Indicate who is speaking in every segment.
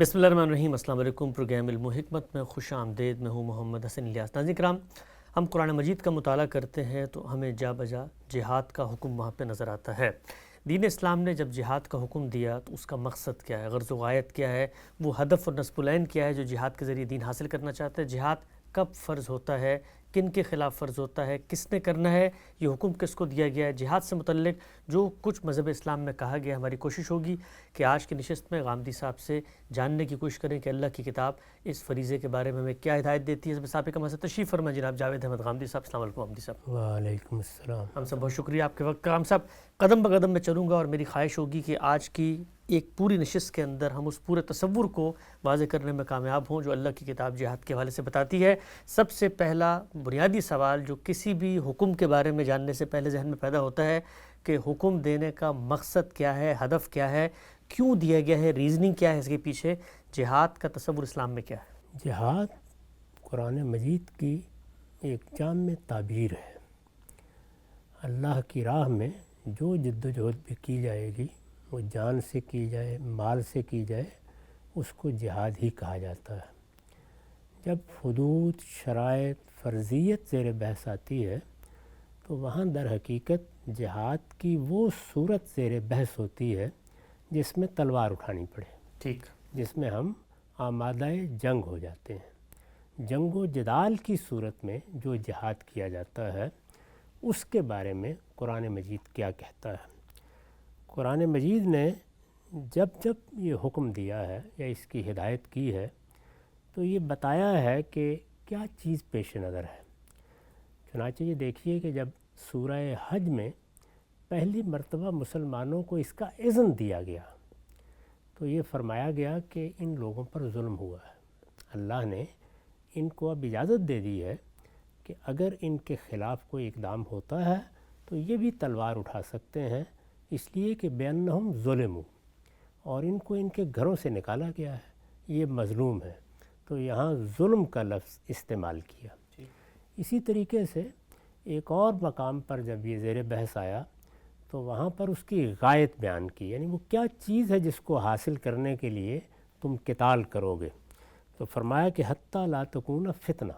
Speaker 1: بسم اللہ الرحمن الرحیم۔ السلام علیکم۔ پروگرام علم و حکمت میں خوش آمدید۔ میں ہوں محمد حسن الیاس۔ ناظرین کرام، ہم قرآن مجید کا مطالعہ کرتے ہیں تو ہمیں جا بجا جہاد کا حکم وہاں پہ نظر آتا ہے۔ دین اسلام نے جب جہاد کا حکم دیا تو اس کا مقصد کیا ہے، غرض و غایت کیا ہے، وہ ہدف اور نصب العین کیا ہے جو جہاد کے ذریعے دین حاصل کرنا چاہتا ہے، جہاد کب فرض ہوتا ہے، کن کے خلاف فرض ہوتا ہے، کس نے کرنا ہے، یہ حکم کس کو دیا گیا ہے، جہاد سے متعلق جو کچھ مذہب اسلام میں کہا گیا۔ ہماری کوشش ہوگی کہ آج کی نشست میں غامدی صاحب سے جاننے کی کوشش کریں کہ اللہ کی کتاب اس فریضے کے بارے میں ہمیں کیا ہدایت دیتی ہے۔ اس میں سابقہ میں سے تشریف فرما جناب جاوید احمد غامدی صاحب۔ السلام علیکم غامدی صاحب۔
Speaker 2: وعلیکم السلام۔
Speaker 1: ہم سب بہت شکریہ آپ کے وقت کا۔ ہم سب قدم بقدم میں چلوں گا اور میری خواہش ہوگی کہ آج کی ایک پوری نشست کے اندر ہم اس پورے تصور کو واضح کرنے میں کامیاب ہوں جو اللہ کی کتاب جہاد کے حوالے سے بتاتی ہے۔ سب سے پہلا بنیادی سوال جو کسی بھی حکم کے بارے میں جاننے سے پہلے ذہن میں پیدا ہوتا ہے کہ حکم دینے کا مقصد کیا ہے، ہدف کیا ہے، کیوں دیا گیا ہے، ریزننگ کیا ہے اس کے پیچھے، جہاد کا تصور اسلام میں کیا ہے؟
Speaker 2: جہاد قرآن مجید کی ایک جامع تعبیر ہے۔ اللہ کی راہ میں جو جد و جہد بھی کی جائے گی، وہ جان سے کی جائے، مال سے کی جائے، اس کو جہاد ہی کہا جاتا ہے۔ جب حدود، شرائط، فرضیت زیر بحث آتی ہے تو وہاں در حقیقت جہاد کی وہ صورت زیر بحث ہوتی ہے جس میں تلوار اٹھانی پڑے،
Speaker 1: ٹھیک،
Speaker 2: جس میں ہم آمادہ جنگ ہو جاتے ہیں۔ جنگ و جدال کی صورت میں جو جہاد کیا جاتا ہے اس کے بارے میں قرآن مجید کیا کہتا ہے۔ قرآن مجید نے جب یہ حکم دیا ہے یا اس کی ہدایت کی ہے تو یہ بتایا ہے کہ کیا چیز پیش نظر ہے۔ چنانچہ یہ دیکھیے کہ جب سورہ حج میں پہلی مرتبہ مسلمانوں کو اس کا اذن دیا گیا تو یہ فرمایا گیا کہ ان لوگوں پر ظلم ہوا ہے۔ اللہ نے ان کو اب اجازت دے دی ہے کہ اگر ان کے خلاف کوئی اقدام ہوتا ہے تو یہ بھی تلوار اٹھا سکتے ہیں، اس لیے کہ بِأَنَّهُمْ ظُلِمُوا، اور ان کو ان کے گھروں سے نکالا گیا ہے، یہ مظلوم ہے، تو یہاں ظلم کا لفظ استعمال کیا۔ اسی طریقے سے ایک اور مقام پر جب یہ زیر بحث آیا تو وہاں پر اس کی غایت بیان کی، یعنی وہ کیا چیز ہے جس کو حاصل کرنے کے لیے تم قتال کرو گے، تو فرمایا کہ حتیٰ لا تکون فتنہ۔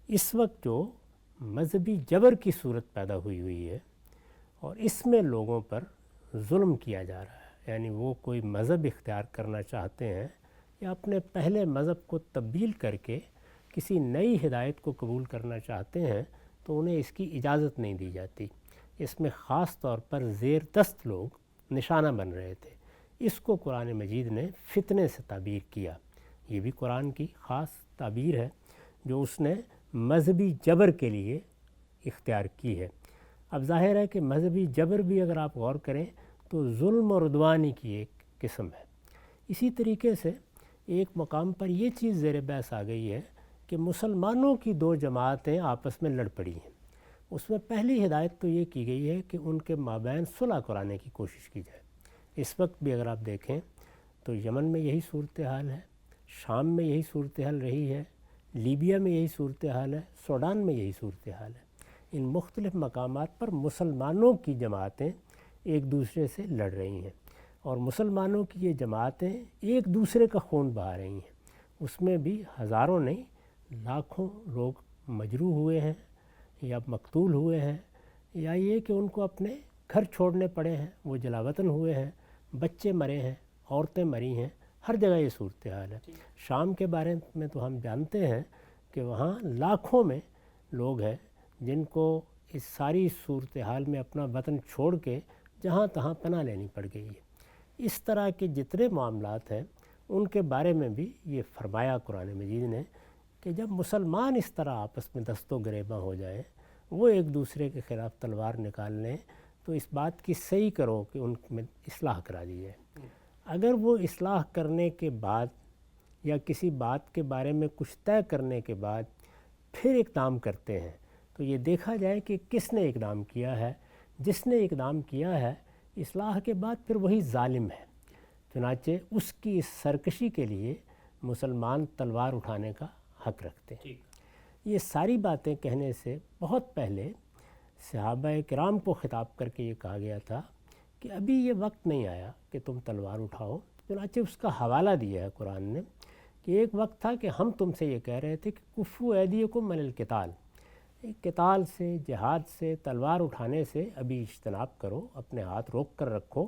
Speaker 2: اس وقت جو مذہبی جبر کی صورت پیدا ہوئی ہے اور اس میں لوگوں پر ظلم کیا جا رہا ہے، یعنی وہ کوئی مذہب اختیار کرنا چاہتے ہیں یا اپنے پہلے مذہب کو تبدیل کر کے کسی نئی ہدایت کو قبول کرنا چاہتے ہیں تو انہیں اس کی اجازت نہیں دی جاتی۔ اس میں خاص طور پر زیر دست لوگ نشانہ بن رہے تھے۔ اس کو قرآن مجید نے فتنے سے تعبیر کیا۔ یہ بھی قرآن کی خاص تعبیر ہے جو اس نے مذہبی جبر کے لیے اختیار کی ہے۔ اب ظاہر ہے کہ مذہبی جبر بھی اگر آپ غور کریں تو ظلم اور عدوانی کی ایک قسم ہے۔ اسی طریقے سے ایک مقام پر یہ چیز زیر بحث آ گئی ہے کہ مسلمانوں کی دو جماعتیں آپس میں لڑ پڑی ہیں۔ اس میں پہلی ہدایت تو یہ کی گئی ہے کہ ان کے مابین صلح کرانے کی کوشش کی جائے۔ اس وقت بھی اگر آپ دیکھیں تو یمن میں یہی صورتحال ہے، شام میں یہی صورتحال رہی ہے، لیبیا میں یہی صورتحال ہے، سوڈان میں یہی صورتحال ہے۔ ان مختلف مقامات پر مسلمانوں کی جماعتیں ایک دوسرے سے لڑ رہی ہیں اور مسلمانوں کی یہ جماعتیں ایک دوسرے کا خون بہا رہی ہیں۔ اس میں بھی ہزاروں نہیں، لاکھوں لوگ مجروح ہوئے ہیں یا مقتول ہوئے ہیں، یا یہ کہ ان کو اپنے گھر چھوڑنے پڑے ہیں، وہ جلا وطن ہوئے ہیں، بچے مرے ہیں، عورتیں مری ہیں، ہر جگہ یہ صورتحال ہے۔ شام کے بارے میں تو ہم جانتے ہیں کہ وہاں لاکھوں میں لوگ ہیں جن کو اس ساری صورتحال میں اپنا وطن چھوڑ کے جہاں تہاں پناہ لینی پڑ گئی ہے۔ اس طرح کے جتنے معاملات ہیں ان کے بارے میں بھی یہ فرمایا قرآن مجید نے کہ جب مسلمان اس طرح آپس میں دست و گریباں ہو جائیں، وہ ایک دوسرے کے خلاف تلوار نکال لیں، تو اس بات کی صحیح کرو کہ ان میں اصلاح کرا دی جائے۔ اگر وہ اصلاح کرنے کے بعد یا کسی بات کے بارے میں کچھ طے کرنے کے بعد پھر اقدام کرتے ہیں تو یہ دیکھا جائے کہ کس نے اقدام کیا ہے۔ جس نے اقدام کیا ہے اصلاح کے بعد پھر وہی ظالم ہے، چنانچہ اس کی اس سرکشی کے لیے مسلمان تلوار اٹھانے کا حق رکھتے ہیں۔ یہ ساری باتیں کہنے سے بہت پہلے صحابہ کرام کو خطاب کر کے یہ کہا گیا تھا کہ ابھی یہ وقت نہیں آیا کہ تم تلوار اٹھاؤ، چنانچہ اس کا حوالہ دیا ہے قرآن نے کہ ایک وقت تھا کہ ہم تم سے یہ کہہ رہے تھے کہ کفو ایدیکم من القتال، قتال سے، جہاد سے، تلوار اٹھانے سے ابھی اجتناب کرو، اپنے ہاتھ روک کر رکھو،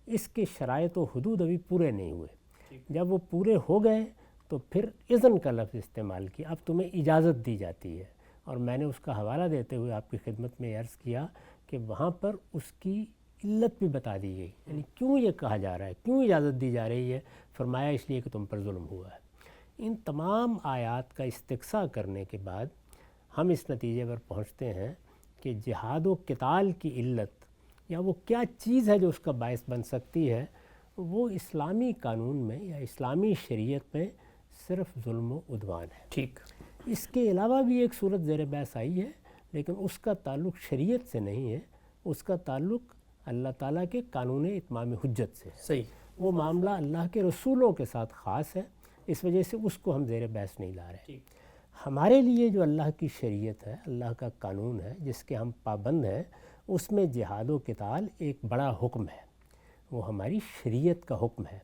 Speaker 2: اس کے شرائط و حدود ابھی پورے نہیں ہوئے۔ جب وہ پورے ہو گئے تو پھر اذن کا لفظ استعمال کیا، اب تمہیں اجازت دی جاتی ہے۔ اور میں نے اس کا حوالہ دیتے ہوئے آپ کی خدمت میں عرض کیا کہ وہاں پر اس کی علت بھی بتا دی گئی، یعنی کیوں یہ کہا جا رہا ہے، کیوں اجازت دی جا رہی ہے، فرمایا اس لیے کہ تم پر ظلم ہوا ہے۔ ان تمام آیات کا استقصاء کرنے کے بعد ہم اس نتیجے پر پہنچتے ہیں کہ جہاد و قتال کی علت یا وہ کیا چیز ہے جو اس کا باعث بن سکتی ہے، وہ اسلامی قانون میں یا اسلامی شریعت میں صرف ظلم و عدوان ہے۔
Speaker 1: ٹھیک،
Speaker 2: اس کے علاوہ بھی ایک صورت زیر بحث آئی ہے، لیکن اس کا تعلق شریعت سے نہیں ہے، اس کا تعلق اللہ تعالیٰ کے قانون اتمام حجت سے ہے۔
Speaker 1: صحیح،
Speaker 2: وہ معاملہ اللہ کے رسولوں کے ساتھ خاص ہے، اس وجہ سے اس کو ہم زیر بحث نہیں لا رہے۔ ہمارے لیے جو اللہ کی شریعت ہے، اللہ کا قانون ہے جس کے ہم پابند ہیں، اس میں جہاد و قتال ایک بڑا حکم ہے، وہ ہماری شریعت کا حکم ہے،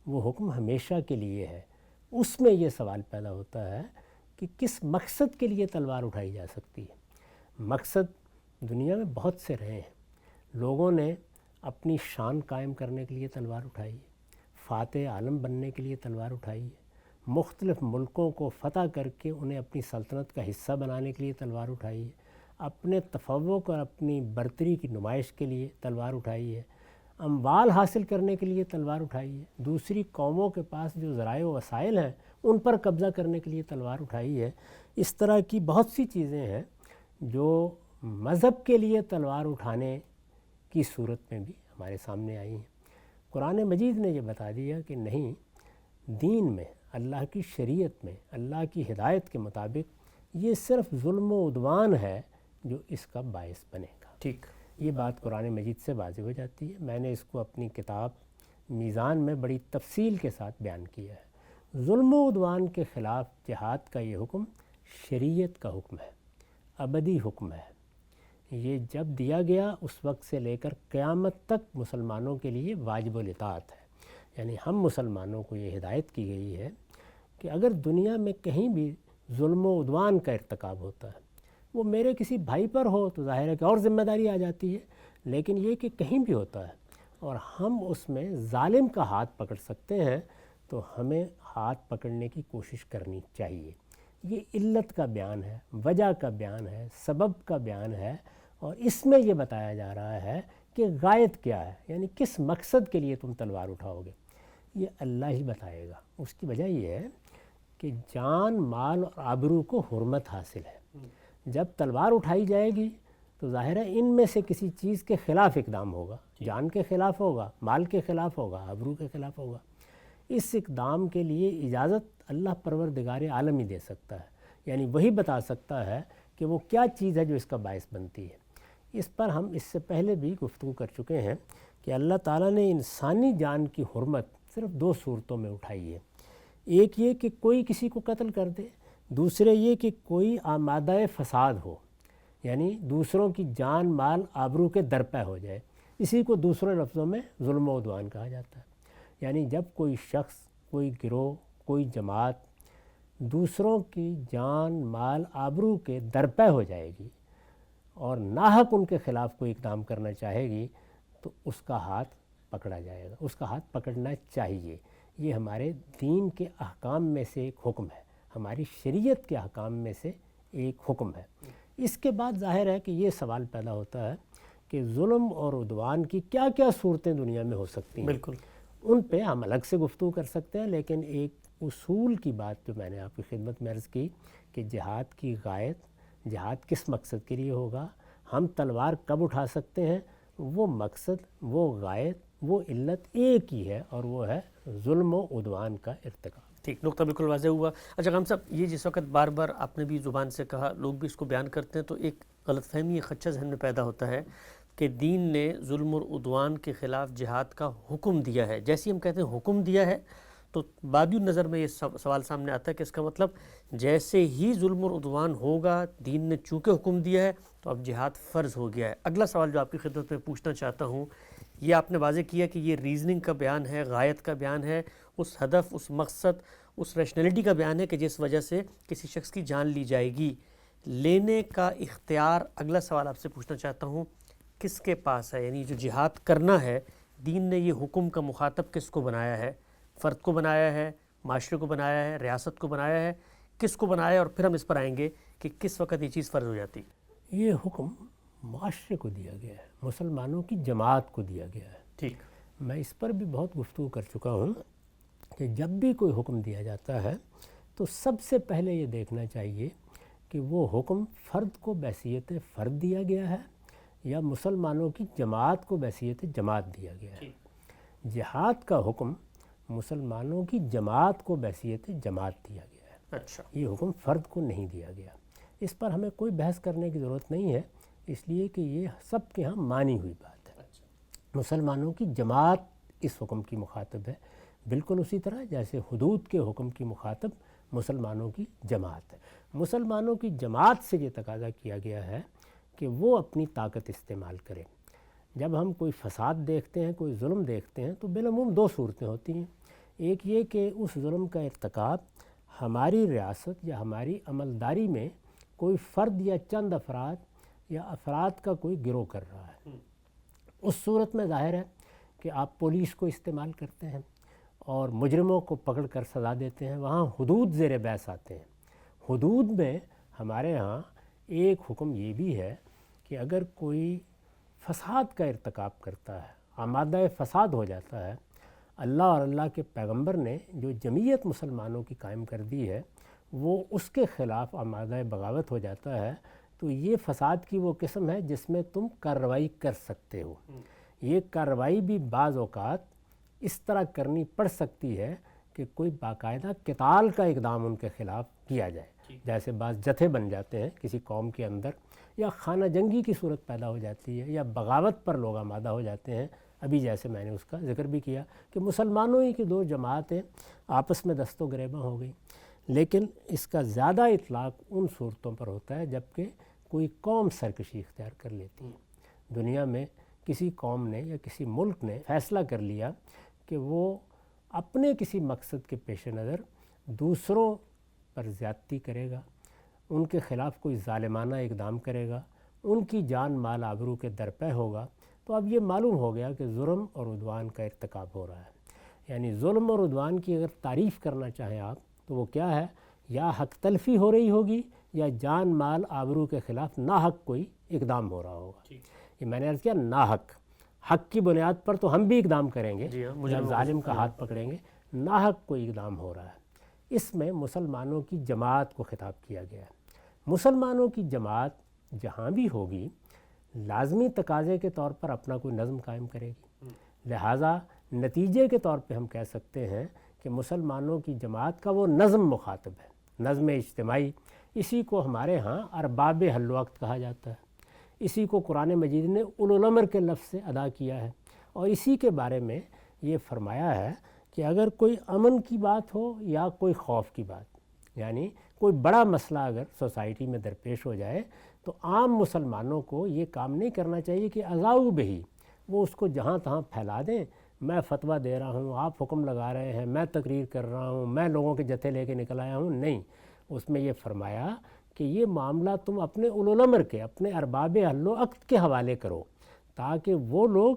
Speaker 2: وہ حکم ہمیشہ کے لیے ہے۔ اس میں یہ سوال پیدا ہوتا ہے کہ کس مقصد کے لیے تلوار اٹھائی جا سکتی ہے۔ مقصد دنیا میں بہت سے رہے ہیں، لوگوں نے اپنی شان قائم کرنے کے لیے تلوار اٹھائی ہے، فاتح عالم بننے کے لیے تلوار اٹھائی ہے، مختلف ملکوں کو فتح کر کے انہیں اپنی سلطنت کا حصہ بنانے کے لیے تلوار اٹھائی ہے، اپنے تفوق اور اپنی برتری کی نمائش کے لیے تلوار اٹھائی ہے، اموال حاصل کرنے کے لیے تلوار اٹھائی ہے، دوسری قوموں کے پاس جو ذرائع و وسائل ہیں ان پر قبضہ کرنے کے لیے تلوار اٹھائی ہے۔ اس طرح کی بہت سی چیزیں ہیں جو مذہب کے لیے تلوار اٹھانے کی صورت میں بھی ہمارے سامنے آئی ہیں۔ قرآن مجید نے یہ بتا دیا کہ نہیں، دین میں، اللہ کی شریعت میں، اللہ کی ہدایت کے مطابق یہ صرف ظلم و عدوان ہے جو اس کا باعث بنے گا۔
Speaker 1: ٹھیک،
Speaker 2: یہ بات قرآن مجید سے واضح ہو جاتی ہے۔ میں نے اس کو اپنی کتاب میزان میں بڑی تفصیل کے ساتھ بیان کیا ہے۔ ظلم و عدوان کے خلاف جہاد کا یہ حکم شریعت کا حکم ہے، ابدی حکم ہے۔ یہ جب دیا گیا اس وقت سے لے کر قیامت تک مسلمانوں کے لیے واجب الاطاعت ہے۔ یعنی ہم مسلمانوں کو یہ ہدایت کی گئی ہے کہ اگر دنیا میں کہیں بھی ظلم و عدوان کا ارتکاب ہوتا ہے، وہ میرے کسی بھائی پر ہو تو ظاہر ہے کہ اور ذمہ داری آ جاتی ہے، لیکن یہ کہ کہیں بھی ہوتا ہے اور ہم اس میں ظالم کا ہاتھ پکڑ سکتے ہیں تو ہمیں ہاتھ پکڑنے کی کوشش کرنی چاہیے۔ یہ علت کا بیان ہے، وجہ کا بیان ہے، سبب کا بیان ہے، اور اس میں یہ بتایا جا رہا ہے کہ غایت کیا ہے، یعنی کس مقصد کے لیے تم تلوار اٹھاؤ گے، یہ اللہ ہی بتائے گا۔ اس کی وجہ یہ ہے کہ جان، مال اور آبرو کو حرمت حاصل ہے۔ جب تلوار اٹھائی جائے گی تو ظاہر ہے ان میں سے کسی چیز کے خلاف اقدام ہوگا، جان کے خلاف ہوگا، مال کے خلاف ہوگا، آبرو کے خلاف ہوگا۔ اس اقدام کے لیے اجازت اللہ پروردگار عالم ہی دے سکتا ہے، یعنی وہی بتا سکتا ہے کہ وہ کیا چیز ہے جو اس کا باعث بنتی ہے۔ اس پر ہم اس سے پہلے بھی گفتگو کر چکے ہیں کہ اللہ تعالیٰ نے انسانی جان کی حرمت صرف دو صورتوں میں اٹھائی ہے۔ ایک یہ کہ کوئی کسی کو قتل کر دے، دوسرے یہ کہ کوئی آمادہ فساد ہو، یعنی دوسروں کی جان، مال، آبرو کے درپے ہو جائے۔ اسی کو دوسرے لفظوں میں ظلم و عدوان کہا جاتا ہے۔ یعنی جب کوئی شخص، کوئی گروہ، کوئی جماعت دوسروں کی جان، مال، آبرو کے درپے ہو جائے گی اور ناحق ان کے خلاف کوئی اقدام کرنا چاہے گی تو اس کا ہاتھ پکڑا جائے گا، اس کا ہاتھ پکڑنا چاہیے۔ یہ ہمارے دین کے احکام میں سے ایک حکم ہے، ہماری شریعت کے احکام میں سے ایک حکم ہے۔ اس کے بعد ظاہر ہے کہ یہ سوال پیدا ہوتا ہے کہ ظلم اور عدوان کی کیا کیا صورتیں دنیا میں ہو سکتی ہیں۔
Speaker 1: بالکل،
Speaker 2: ان پہ ہم الگ سے گفتگو کر سکتے ہیں، لیکن ایک اصول کی بات جو میں نے آپ کی خدمت میں عرض کی کہ جہاد کی غایت، جہاد کس مقصد کے لیے ہوگا، ہم تلوار کب اٹھا سکتے ہیں، وہ مقصد، وہ غایت، وہ علت ایک ہی ہے، اور وہ ہے ظلم و عدوان کا ارتکاب۔
Speaker 1: ٹھیک، نقطہ بالکل واضح ہوا۔ اچھا غام صاحب، یہ جس وقت بار بار آپ نے بھی زبان سے کہا، لوگ بھی اس کو بیان کرتے ہیں، تو ایک غلط فہمی، ایک خدشہ ذہن میں پیدا ہوتا ہے کہ دین نے ظلم اور عدوان کے خلاف جہاد کا حکم دیا ہے۔ جیسے ہم کہتے ہیں حکم دیا ہے تو بادی نظر میں یہ سوال سامنے آتا ہے کہ اس کا مطلب جیسے ہی ظلم اور عدوان ہوگا، دین نے چونکہ حکم دیا ہے تو اب جہاد فرض ہو گیا ہے۔ اگلا سوال جو آپ کی خدمت میں پوچھنا چاہتا ہوں، یہ آپ نے واضح کیا کہ یہ ریزننگ کا بیان ہے، غایت کا بیان ہے، اس ہدف، اس مقصد، اس ریشنلٹی کا بیان ہے کہ جس وجہ سے کسی شخص کی جان لی جائے گی۔ لینے کا اختیار، اگلا سوال آپ سے پوچھنا چاہتا ہوں، کس کے پاس ہے؟ یعنی جو جہاد کرنا ہے، دین نے یہ حکم کا مخاطب کس کو بنایا ہے؟ فرد کو بنایا ہے، معاشرے کو بنایا ہے، ریاست کو بنایا ہے، کس کو بنایا ہے؟ اور پھر ہم اس پر آئیں گے کہ کس وقت یہ چیز فرض ہو جاتی۔
Speaker 2: یہ حکم معاشرے کو دیا گیا ہے، مسلمانوں کی جماعت کو دیا گیا ہے۔
Speaker 1: ٹھیک،
Speaker 2: میں اس پر بھی بہت گفتگو کر چکا ہوں کہ جب بھی کوئی حکم دیا جاتا ہے تو سب سے پہلے یہ دیکھنا چاہیے کہ وہ حکم فرد کو بحیثیت فرد دیا گیا ہے یا مسلمانوں کی جماعت کو بحیثیت جماعت دیا گیا ہے۔ جہاد کا حکم مسلمانوں کی جماعت کو بحیثیت جماعت دیا گیا ہے،
Speaker 1: اچھا،
Speaker 2: یہ حکم فرد کو نہیں دیا گیا۔ اس پر ہمیں کوئی بحث کرنے کی ضرورت نہیں ہے، اس لیے کہ یہ سب کے ہاں مانی ہوئی بات ہے۔ مسلمانوں کی جماعت اس حکم کی مخاطب ہے، بالکل اسی طرح جیسے حدود کے حکم کی مخاطب مسلمانوں کی جماعت ہے۔ مسلمانوں کی جماعت سے یہ تقاضا کیا گیا ہے کہ وہ اپنی طاقت استعمال کریں۔ جب ہم کوئی فساد دیکھتے ہیں، کوئی ظلم دیکھتے ہیں تو بالعموم دو صورتیں ہوتی ہیں۔ ایک یہ کہ اس ظلم کا ارتکاب ہماری ریاست یا ہماری عملداری میں کوئی فرد یا چند افراد یا افراد کا کوئی گروہ کر رہا ہے۔ اس صورت میں ظاہر ہے کہ آپ پولیس کو استعمال کرتے ہیں اور مجرموں کو پکڑ کر سزا دیتے ہیں، وہاں حدود زیر بحث آتے ہیں۔ حدود میں ہمارے ہاں ایک حکم یہ بھی ہے کہ اگر کوئی فساد کا ارتکاب کرتا ہے، آمادہ فساد ہو جاتا ہے، اللہ اور اللہ کے پیغمبر نے جو جمعیت مسلمانوں کی قائم کر دی ہے وہ اس کے خلاف آمادہ بغاوت ہو جاتا ہے، تو یہ فساد کی وہ قسم ہے جس میں تم کارروائی کر سکتے ہو۔ یہ کارروائی بھی بعض اوقات اس طرح کرنی پڑ سکتی ہے کہ کوئی باقاعدہ قتال کا اقدام ان کے خلاف کیا جائے، جیسے بعض جتھے بن جاتے ہیں کسی قوم کے اندر، یا خانہ جنگی کی صورت پیدا ہو جاتی ہے، یا بغاوت پر لوگ آمادہ ہو جاتے ہیں۔ ابھی جیسے میں نے اس کا ذکر بھی کیا کہ مسلمانوں ہی کی دو جماعتیں آپس میں دست و گریباں ہو گئیں، لیکن اس کا زیادہ اطلاق ان صورتوں پر ہوتا ہے جب کہ کوئی قوم سرکشی اختیار کر لیتی ہے۔ دنیا میں کسی قوم نے یا کسی ملک نے فیصلہ کر لیا کہ وہ اپنے کسی مقصد کے پیش نظر دوسروں پر زیادتی کرے گا، ان کے خلاف کوئی ظالمانہ اقدام کرے گا، ان کی جان مال آبرو کے درپے ہوگا، تو اب یہ معلوم ہو گیا کہ ظلم اور عدوان کا ارتکاب ہو رہا ہے۔ یعنی ظلم اور عدوان کی اگر تعریف کرنا چاہیں آپ تو وہ کیا ہے؟ یا حق تلفی ہو رہی ہوگی یا جان مال آبرو کے خلاف ناحق کوئی اقدام ہو رہا ہوگا۔ یہ میں نے عرض کیا ناحق، حق کی بنیاد پر تو ہم بھی اقدام کریں گے، جب ظالم کا ہاتھ پکڑیں گے، ناحق کوئی اقدام ہو رہا ہے۔ اس میں مسلمانوں کی جماعت کو خطاب کیا گیا ہے۔ مسلمانوں کی جماعت جہاں بھی ہوگی لازمی تقاضے کے طور پر اپنا کوئی نظم قائم کرے گی، لہٰذا نتیجے کے طور پہ ہم کہہ سکتے ہیں کہ مسلمانوں کی جماعت کا وہ نظم مخاطب ہے، نظم اجتماعی۔ اسی کو ہمارے ہاں ارباب حل وقت کہا جاتا ہے، اسی کو قرآن مجید نے اولو الامر کے لفظ سے ادا کیا ہے، اور اسی کے بارے میں یہ فرمایا ہے کہ اگر کوئی امن کی بات ہو یا کوئی خوف کی بات، یعنی کوئی بڑا مسئلہ اگر سوسائٹی میں درپیش ہو جائے تو عام مسلمانوں کو یہ کام نہیں کرنا چاہیے کہ اذاؤ بہی، وہ اس کو جہاں تہاں پھیلا دیں، میں فتویٰ دے رہا ہوں، آپ حکم لگا رہے ہیں، میں تقریر کر رہا ہوں، میں لوگوں کے جتھے لے کے نکل آیا ہوں، نہیں۔ اس میں یہ فرمایا کہ یہ معاملہ تم اپنے اولو الامر کے، اپنے ارباب حل و عقد کے حوالے کرو، تاکہ وہ لوگ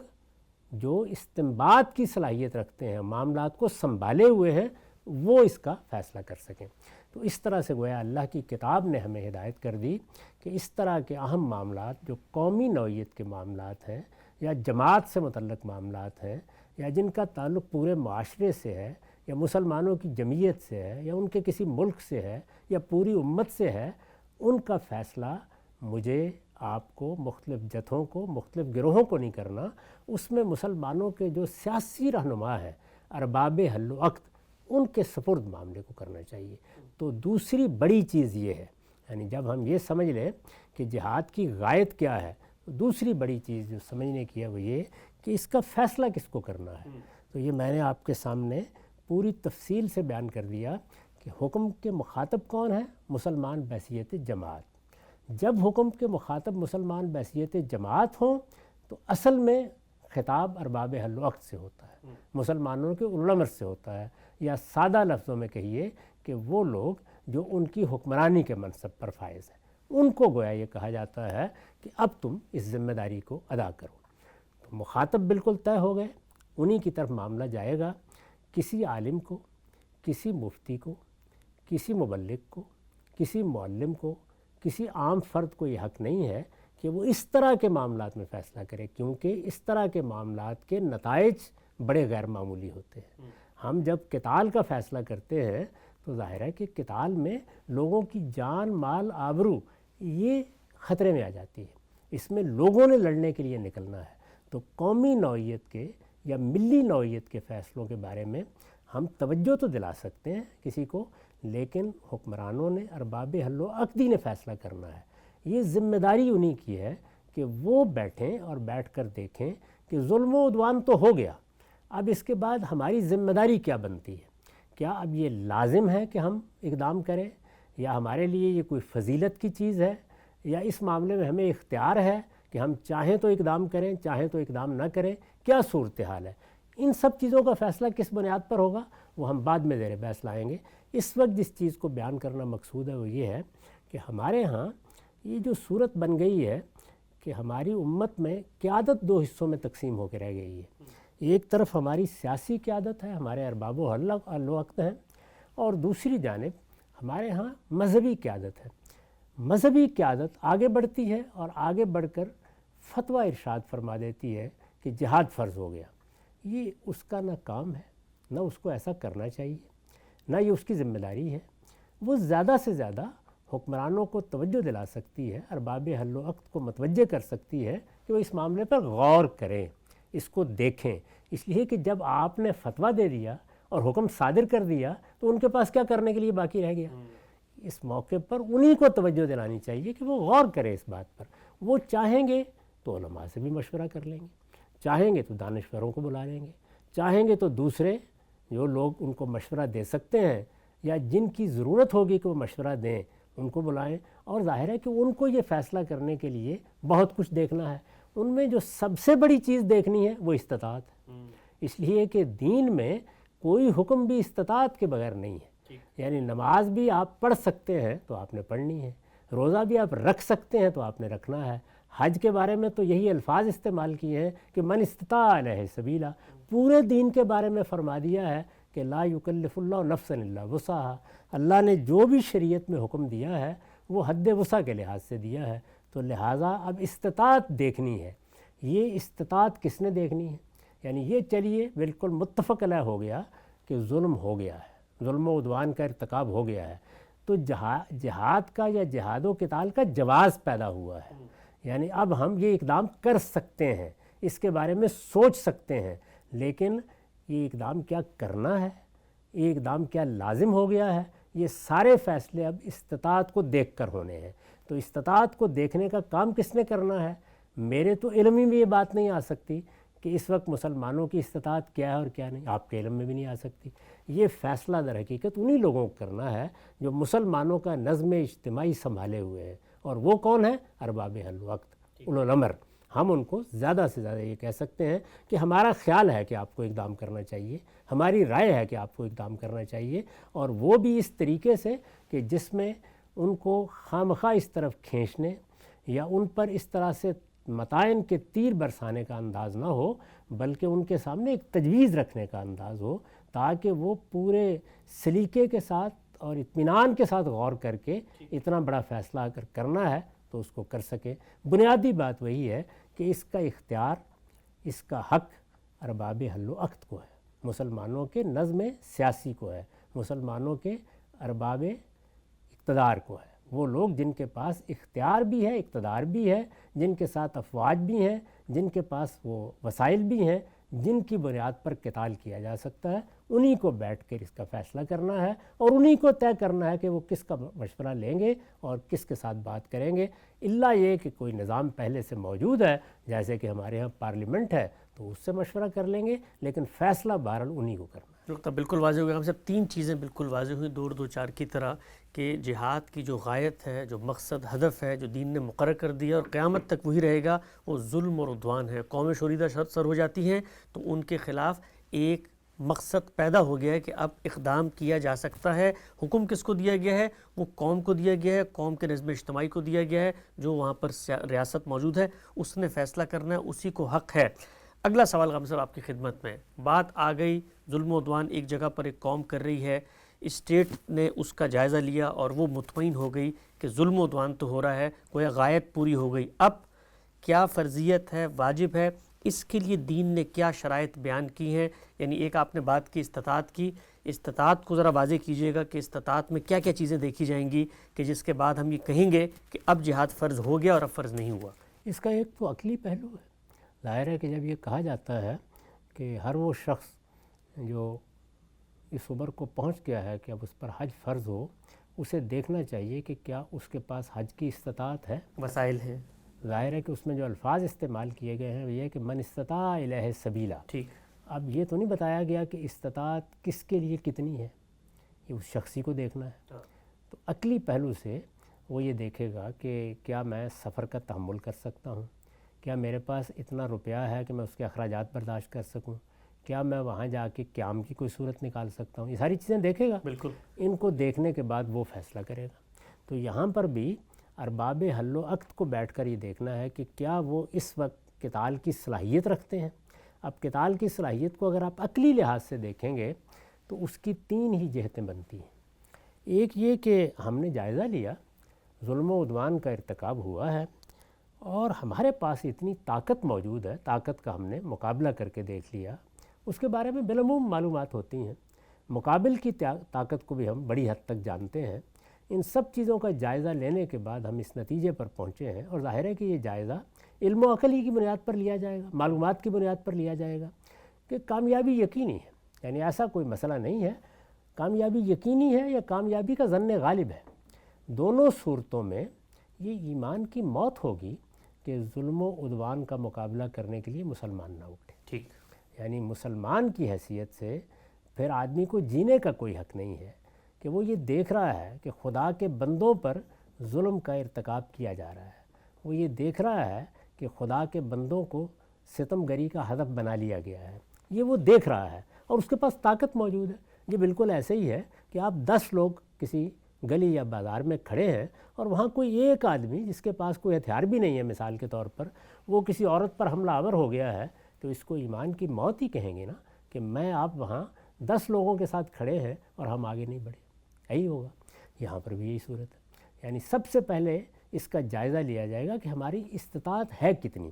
Speaker 2: جو استنباط کی صلاحیت رکھتے ہیں، معاملات کو سنبھالے ہوئے ہیں، وہ اس کا فیصلہ کر سکیں۔ تو اس طرح سے گویا اللہ کی کتاب نے ہمیں ہدایت کر دی کہ اس طرح کے اہم معاملات جو قومی نوعیت کے معاملات ہیں یا جماعت سے متعلق معاملات ہیں یا جن کا تعلق پورے معاشرے سے ہے یا مسلمانوں کی جمعیت سے ہے یا ان کے کسی ملک سے ہے یا پوری امت سے ہے، ان کا فیصلہ مجھے، آپ کو، مختلف جتھوں کو، مختلف گروہوں کو نہیں کرنا، اس میں مسلمانوں کے جو سیاسی رہنما ہیں، ارباب حل و عقد، ان کے سپرد معاملے کو کرنا چاہیے۔ تو دوسری بڑی چیز یہ ہے، یعنی جب ہم یہ سمجھ لیں کہ جہاد کی غایت کیا ہے، تو دوسری بڑی چیز جو سمجھنے کی ہے وہ یہ کہ اس کا فیصلہ کس کو کرنا ہے۔ تو یہ میں نے آپ کے سامنے پوری تفصیل سے بیان کر دیا کہ حکم کے مخاطب کون ہے؟ مسلمان بحیثیت جماعت۔ جب حکم کے مخاطب مسلمان بحیثیت جماعت ہوں تو اصل میں خطاب ارباب حل و عقد سے ہوتا ہے، مسلمانوں کے اولو الامر سے ہوتا ہے، یا سادہ لفظوں میں کہیے کہ وہ لوگ جو ان کی حکمرانی کے منصب پر فائز ہیں، ان کو گویا یہ کہا جاتا ہے کہ اب تم اس ذمہ داری کو ادا کرو۔ تو مخاطب بالکل طے ہو گئے، انہی کی طرف معاملہ جائے گا۔ کسی عالم کو، کسی مفتی کو، کسی مبلغ کو، کسی معلم کو، کسی عام فرد کو یہ حق نہیں ہے کہ وہ اس طرح کے معاملات میں فیصلہ کرے، کیونکہ اس طرح کے معاملات کے نتائج بڑے غیر معمولی ہوتے ہیں۔ ہم جب قتال کا فیصلہ کرتے ہیں تو ظاہر ہے کہ قتال میں لوگوں کی جان، مال، آبرو یہ خطرے میں آ جاتی ہے، اس میں لوگوں نے لڑنے کے لیے نکلنا ہے۔ تو قومی نوعیت کے یا ملی نوعیت کے فیصلوں کے بارے میں ہم توجہ تو دلا سکتے ہیں کسی کو، لیکن حکمرانوں نے، ارباب حل و عقدی نے فیصلہ کرنا ہے۔ یہ ذمہ داری انہی کی ہے کہ وہ بیٹھیں اور بیٹھ کر دیکھیں کہ ظلم و عدوان تو ہو گیا، اب اس کے بعد ہماری ذمہ داری کیا بنتی ہے؟ کیا اب یہ لازم ہے کہ ہم اقدام کریں، یا ہمارے لیے یہ کوئی فضیلت کی چیز ہے، یا اس معاملے میں ہمیں اختیار ہے کہ ہم چاہیں تو اقدام کریں، چاہیں تو اقدام نہ کریں؟ کیا صورتحال ہے؟ ان سب چیزوں کا فیصلہ کس بنیاد پر ہوگا وہ ہم بعد میں زیر بحث لائیں گے۔ اس وقت جس چیز کو بیان کرنا مقصود ہے وہ یہ ہے کہ ہمارے ہاں یہ جو صورت بن گئی ہے کہ ہماری امت میں قیادت دو حصوں میں تقسیم ہو کے رہ گئی ہے۔ ایک طرف ہماری سیاسی قیادت ہے، ہمارے ارباب و حل و عقد ہیں، اور دوسری جانب ہمارے ہاں مذہبی قیادت ہے۔ مذہبی قیادت آگے بڑھتی ہے اور آگے بڑھ کر فتویٰ ارشاد فرما دیتی ہے کہ جہاد فرض ہو گیا۔ یہ اس کا نہ کام ہے، نہ اس کو ایسا کرنا چاہیے، نہ یہ اس کی ذمہ داری ہے۔ وہ زیادہ سے زیادہ حکمرانوں کو توجہ دلا سکتی ہے، ارباب حل و عقد کو متوجہ کر سکتی ہے کہ وہ اس معاملے پر غور کریں، اس کو دیکھیں۔ اس لیے کہ جب آپ نے فتویٰ دے دیا اور حکم صادر کر دیا تو ان کے پاس کیا کرنے کے لیے باقی رہ گیا؟ اس موقع پر انہی کو توجہ دلانی چاہیے کہ وہ غور کریں اس بات پر۔ وہ چاہیں گے تو علماء سے بھی مشورہ کر لیں گے، چاہیں گے تو دانشوروں کو بلا لیں گے، چاہیں گے تو دوسرے جو لوگ ان کو مشورہ دے سکتے ہیں یا جن کی ضرورت ہوگی کہ وہ مشورہ دیں ان کو بلائیں۔ اور ظاہر ہے کہ ان کو یہ فیصلہ کرنے کے لیے بہت کچھ دیکھنا ہے۔ ان میں جو سب سے بڑی چیز دیکھنی ہے وہ استطاعت ہے، اس لیے کہ دین میں کوئی حکم بھی استطاعت کے بغیر نہیں ہے۔ یعنی نماز بھی آپ پڑھ سکتے ہیں تو آپ نے پڑھنی ہے، روزہ بھی آپ رکھ سکتے ہیں تو آپ نے رکھنا ہے۔ حج کے بارے میں تو یہی الفاظ استعمال کیے ہیں کہ من استطاع الیہ سبیلا۔ پورے دین کے بارے میں فرما دیا ہے کہ لا یکلف اللہ نفسا الا وسعہا۔ اللہ نے جو بھی شریعت میں حکم دیا ہے وہ حد وسع کے لحاظ سے دیا ہے، تو لہٰذا اب استطاعت دیکھنی ہے۔ یہ استطاعت کس نے دیکھنی ہے؟ یعنی یہ چلیے بالکل متفق علیہ ہو گیا کہ ظلم ہو گیا ہے، ظلم و عدوان کا ارتکاب ہو گیا ہے، تو جہاد کا یا جہاد و قتال کا جواز پیدا ہوا ہے۔ یعنی اب ہم یہ اقدام کر سکتے ہیں، اس کے بارے میں سوچ سکتے ہیں، لیکن یہ اقدام کیا کرنا ہے، یہ اقدام کیا لازم ہو گیا ہے، یہ سارے فیصلے اب استطاعت کو دیکھ کر ہونے ہیں۔ تو استطاعت کو دیکھنے کا کام کس نے کرنا ہے؟ میرے تو علم میں یہ بات نہیں آ سکتی کہ اس وقت مسلمانوں کی استطاعت کیا ہے اور کیا نہیں، آپ کے علم میں بھی نہیں آ سکتی۔ یہ فیصلہ در حقیقت انہی لوگوں کو کرنا ہے جو مسلمانوں کا نظم اجتماعی سنبھالے ہوئے ہیں، اور وہ کون ہے؟ ارباب حل و عقد، اولو الامر۔ ہم ان کو زیادہ سے زیادہ یہ کہہ سکتے ہیں کہ ہمارا خیال ہے کہ آپ کو اقدام کرنا چاہیے، ہماری رائے ہے کہ آپ کو اقدام کرنا چاہیے، اور وہ بھی اس طریقے سے کہ جس میں ان کو خامخواہ اس طرف کھینچنے یا ان پر اس طرح سے متائن کے تیر برسانے کا انداز نہ ہو، بلکہ ان کے سامنے ایک تجویز رکھنے کا انداز ہو، تاکہ وہ پورے سلیقے کے ساتھ اور اطمینان کے ساتھ غور کر کے اتنا بڑا فیصلہ اگر کرنا ہے تو اس کو کر سکے۔ بنیادی بات وہی ہے کہ اس کا اختیار، اس کا حق ارباب حل و عقد کو ہے، مسلمانوں کے نظم سیاسی کو ہے، مسلمانوں کے ارباب اقتدار کو ہے۔ وہ لوگ جن کے پاس اختیار بھی ہے، اقتدار بھی ہے، جن کے ساتھ افواج بھی ہیں، جن کے پاس وہ وسائل بھی ہیں، جن کی بنیاد پر قتال کیا جا سکتا ہے، انہی کو بیٹھ کر اس کا فیصلہ کرنا ہے، اور انہی کو طے کرنا ہے کہ وہ کس کا مشورہ لیں گے اور کس کے ساتھ بات کریں گے۔ الا یہ کہ کوئی نظام پہلے سے موجود ہے، جیسے کہ ہمارے ہاں پارلیمنٹ ہے، تو اس سے مشورہ کر لیں گے، لیکن فیصلہ بہرحال انہی کو کرنا ہے۔
Speaker 1: نقطہ بالکل واضح ہو گیا. ہم سب تین چیزیں بالکل واضح ہوئیں دو چار کی طرح کہ جہاد کی جو غایت ہے، جو مقصد ہدف ہے، جو دین نے مقرر کر دیا اور قیامت تک وہی رہے گا، وہ ظلم اور عدوان ہے. قومیں شوریدہ سر ہو جاتی ہیں تو ان کے خلاف ایک مقصد پیدا ہو گیا ہے کہ اب اقدام کیا جا سکتا ہے. حکم کس کو دیا گیا ہے؟ وہ قوم کو دیا گیا ہے، قوم کے نظم اجتماعی کو دیا گیا ہے. جو وہاں پر ریاست موجود ہے اس نے فیصلہ کرنا ہے، اسی کو حق ہے. اگلا سوال غام صاحب آپ کی خدمت میں. بات آ گئی ظلم و عدوان ایک جگہ پر ایک قوم کر رہی ہے، اسٹیٹ نے اس کا جائزہ لیا اور وہ مطمئن ہو گئی کہ ظلم و عدوان تو ہو رہا ہے، کوئی غایت پوری ہو گئی. اب کیا فرضیت ہے، واجب ہے، اس کے لیے دین نے کیا شرائط بیان کی ہیں؟ یعنی ایک آپ نے بات کی استطاعت کی، استطاعت کو ذرا واضح کیجئے گا کہ استطاعت میں کیا کیا چیزیں دیکھی جائیں گی کہ جس کے بعد ہم یہ کہیں گے کہ اب جہاد فرض ہو گیا اور اب فرض نہیں ہوا.
Speaker 2: اس کا ایک تو عقلی پہلو ہے. ظاہر ہے کہ جب یہ کہا جاتا ہے کہ ہر وہ شخص جو اس عمر کو پہنچ گیا ہے کہ اب اس پر حج فرض ہو، اسے دیکھنا چاہیے کہ کیا اس کے پاس حج کی استطاعت ہے،
Speaker 1: وسائل ہیں.
Speaker 2: ظاہر ہے کہ اس میں جو الفاظ استعمال کیے گئے ہیں وہ یہ ہے کہ من استطاع الیہ سبیلا.
Speaker 1: ٹھیک.
Speaker 2: اب یہ تو نہیں بتایا گیا کہ استطاعت کس کے لیے کتنی ہے، یہ اس شخصی کو دیکھنا ہے. تو عقلی پہلو سے وہ یہ دیکھے گا کہ کیا میں سفر کا تحمل کر سکتا ہوں، کیا میرے پاس اتنا روپیہ ہے کہ میں اس کے اخراجات برداشت کر سکوں، کیا میں وہاں جا کے قیام کی کوئی صورت نکال سکتا ہوں. یہ ساری چیزیں دیکھے گا.
Speaker 1: بالکل.
Speaker 2: ان کو دیکھنے کے بعد وہ فیصلہ کرے گا. تو یہاں پر بھی ارباب حل و عقد کو بیٹھ کر یہ دیکھنا ہے کہ کیا وہ اس وقت قتال کی صلاحیت رکھتے ہیں. اب قتال کی صلاحیت کو اگر آپ عقلی لحاظ سے دیکھیں گے تو اس کی تین ہی جہتیں بنتی ہیں. ایک یہ کہ ہم نے جائزہ لیا، ظلم و عدوان کا ارتکاب ہوا ہے اور ہمارے پاس اتنی طاقت موجود ہے، طاقت کا ہم نے مقابلہ کر کے دیکھ لیا، اس کے بارے میں بالعموم معلومات ہوتی ہیں، مقابل کی طاقت کو بھی ہم بڑی حد تک جانتے ہیں. ان سب چیزوں کا جائزہ لینے کے بعد ہم اس نتیجے پر پہنچے ہیں اور ظاہر ہے کہ یہ جائزہ علم و عقل ہی کی بنیاد پر لیا جائے گا، معلومات کی بنیاد پر لیا جائے گا کہ کامیابی یقینی ہے. یعنی ایسا کوئی مسئلہ نہیں ہے کامیابی یقینی ہے یا کامیابی کا ظن غالب ہے. دونوں صورتوں میں یہ ایمان کی موت ہوگی کہ ظلم و عدوان کا مقابلہ کرنے کے لیے مسلمان نہ اٹھے.
Speaker 1: ٹھیک.
Speaker 2: یعنی مسلمان کی حیثیت سے پھر آدمی کو جینے کا کوئی حق نہیں ہے کہ وہ یہ دیکھ رہا ہے کہ خدا کے بندوں پر ظلم کا ارتکاب کیا جا رہا ہے، وہ یہ دیکھ رہا ہے کہ خدا کے بندوں کو ستم گری کا ہدف بنا لیا گیا ہے، یہ وہ دیکھ رہا ہے اور اس کے پاس طاقت موجود ہے. یہ بالکل ایسے ہی ہے کہ آپ 10 لوگ کسی گلی یا بازار میں کھڑے ہیں اور وہاں کوئی ایک آدمی جس کے پاس کوئی ہتھیار بھی نہیں ہے، مثال کے طور پر وہ کسی عورت پر حملہ آور ہو گیا ہے، تو اس کو ایمان کی موت ہی کہیں گے نا کہ میں آپ وہاں 10 لوگوں کے ساتھ کھڑے ہیں اور ہم آگے نہیں بڑھے. یہی ہوگا. یہاں پر بھی یہی صورت ہے. یعنی سب سے پہلے اس کا جائزہ لیا جائے گا کہ ہماری استطاعت ہے کتنی.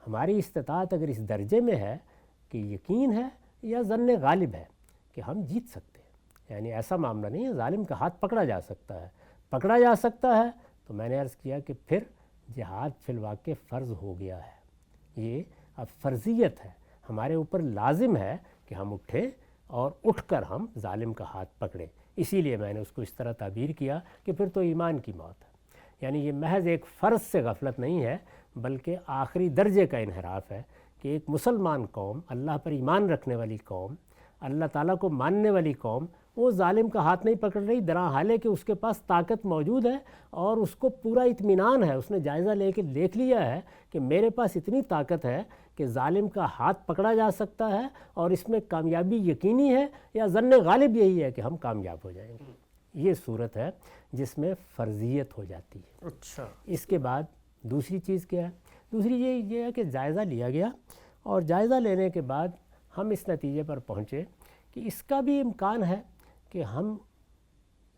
Speaker 2: ہماری استطاعت اگر اس درجے میں ہے کہ یقین ہے یا ظن غالب ہے کہ ہم جیت سکتے ہیں، یعنی ایسا معاملہ نہیں ہے ظالم کا ہاتھ پکڑا جا سکتا ہے، پکڑا جا سکتا ہے، تو میں نے عرض کیا کہ پھر جہاد فی الواقع فرض ہو گیا ہے. یہ اب فرضیت ہے، ہمارے اوپر لازم ہے کہ ہم اٹھیں اور اٹھ کر ہم ظالم کا ہاتھ پکڑیں. اسی لیے میں نے اس کو اس طرح تعبیر کیا کہ پھر تو ایمان کی موت ہے. یعنی یہ محض ایک فرض سے غفلت نہیں ہے بلکہ آخری درجے کا انحراف ہے کہ ایک مسلمان قوم، اللہ پر ایمان رکھنے والی قوم، اللہ تعالیٰ کو ماننے والی قوم، وہ ظالم کا ہاتھ نہیں پکڑ رہی، درا حالے کہ اس کے پاس طاقت موجود ہے اور اس کو پورا اطمینان ہے، اس نے جائزہ لے کے دیکھ لیا ہے کہ میرے پاس اتنی طاقت ہے کہ ظالم کا ہاتھ پکڑا جا سکتا ہے اور اس میں کامیابی یقینی ہے یا ظن غالب یہی ہے کہ ہم کامیاب ہو جائیں گے. یہ صورت ہے جس میں فرضیت ہو جاتی ہے.
Speaker 1: اچھا.
Speaker 2: اس کے بعد دوسری چیز کیا ہے؟ دوسری یہ ہے کہ جائزہ لیا گیا اور جائزہ لینے کے بعد ہم اس نتیجے پر پہنچے کہ اس کا بھی امکان ہے کہ ہم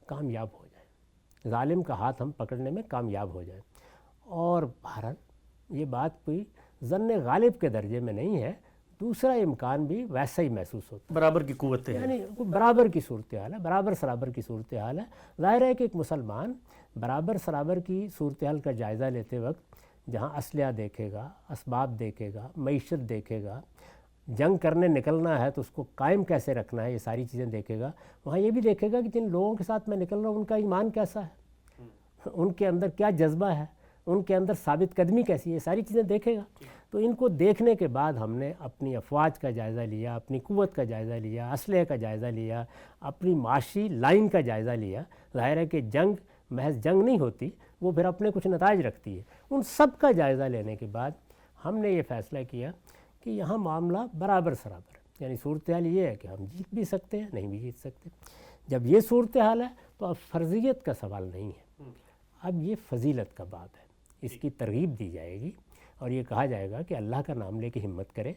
Speaker 2: کامیاب ہو جائیں، ظالم کا ہاتھ ہم پکڑنے میں کامیاب ہو جائیں. اور بہرحال یہ بات کوئی ظن غالب کے درجے میں نہیں ہے، دوسرا امکان بھی ویسا ہی محسوس ہوتا ہے،
Speaker 1: برابر کی قوت ہے،
Speaker 2: یعنی برابر کی صورتحال ہے، برابر سرابر کی صورتحال ہے. ظاہر ہے کہ ایک مسلمان برابر سرابر کی صورتحال کا جائزہ لیتے وقت جہاں اسلحہ دیکھے گا، اسباب دیکھے گا، معیشت دیکھے گا، جنگ کرنے نکلنا ہے تو اس کو قائم کیسے رکھنا ہے، یہ ساری چیزیں دیکھے گا. وہاں یہ بھی دیکھے گا کہ جن لوگوں کے ساتھ میں نکل رہا ہوں ان کا ایمان کیسا ہے، ان کے اندر کیا جذبہ ہے، ان کے اندر ثابت قدمی کیسی ہے، ساری چیزیں دیکھے گا۔ تو ان کو دیکھنے کے بعد ہم نے اپنی افواج کا جائزہ لیا، اپنی قوت کا جائزہ لیا، اسلحے کا جائزہ لیا، اپنی معاشی لائن کا جائزہ لیا۔ ظاہر ہے کہ جنگ محض جنگ نہیں ہوتی، وہ پھر اپنے کچھ نتائج رکھتی ہے۔ ان سب کا جائزہ لینے کے بعد ہم نے یہ فیصلہ کیا کہ یہاں معاملہ برابر سرابر ہے، یعنی صورتحال یہ ہے کہ ہم جیت بھی سکتے ہیں، نہیں بھی جیت سکتے۔ جب یہ صورتحال ہے تو اب فرضیت کا سوال نہیں ہے، اب یہ فضیلت کا باب ہے، اس کی ترغیب دی جائے گی اور یہ کہا جائے گا کہ اللہ کا نام لے کے ہمت کرے۔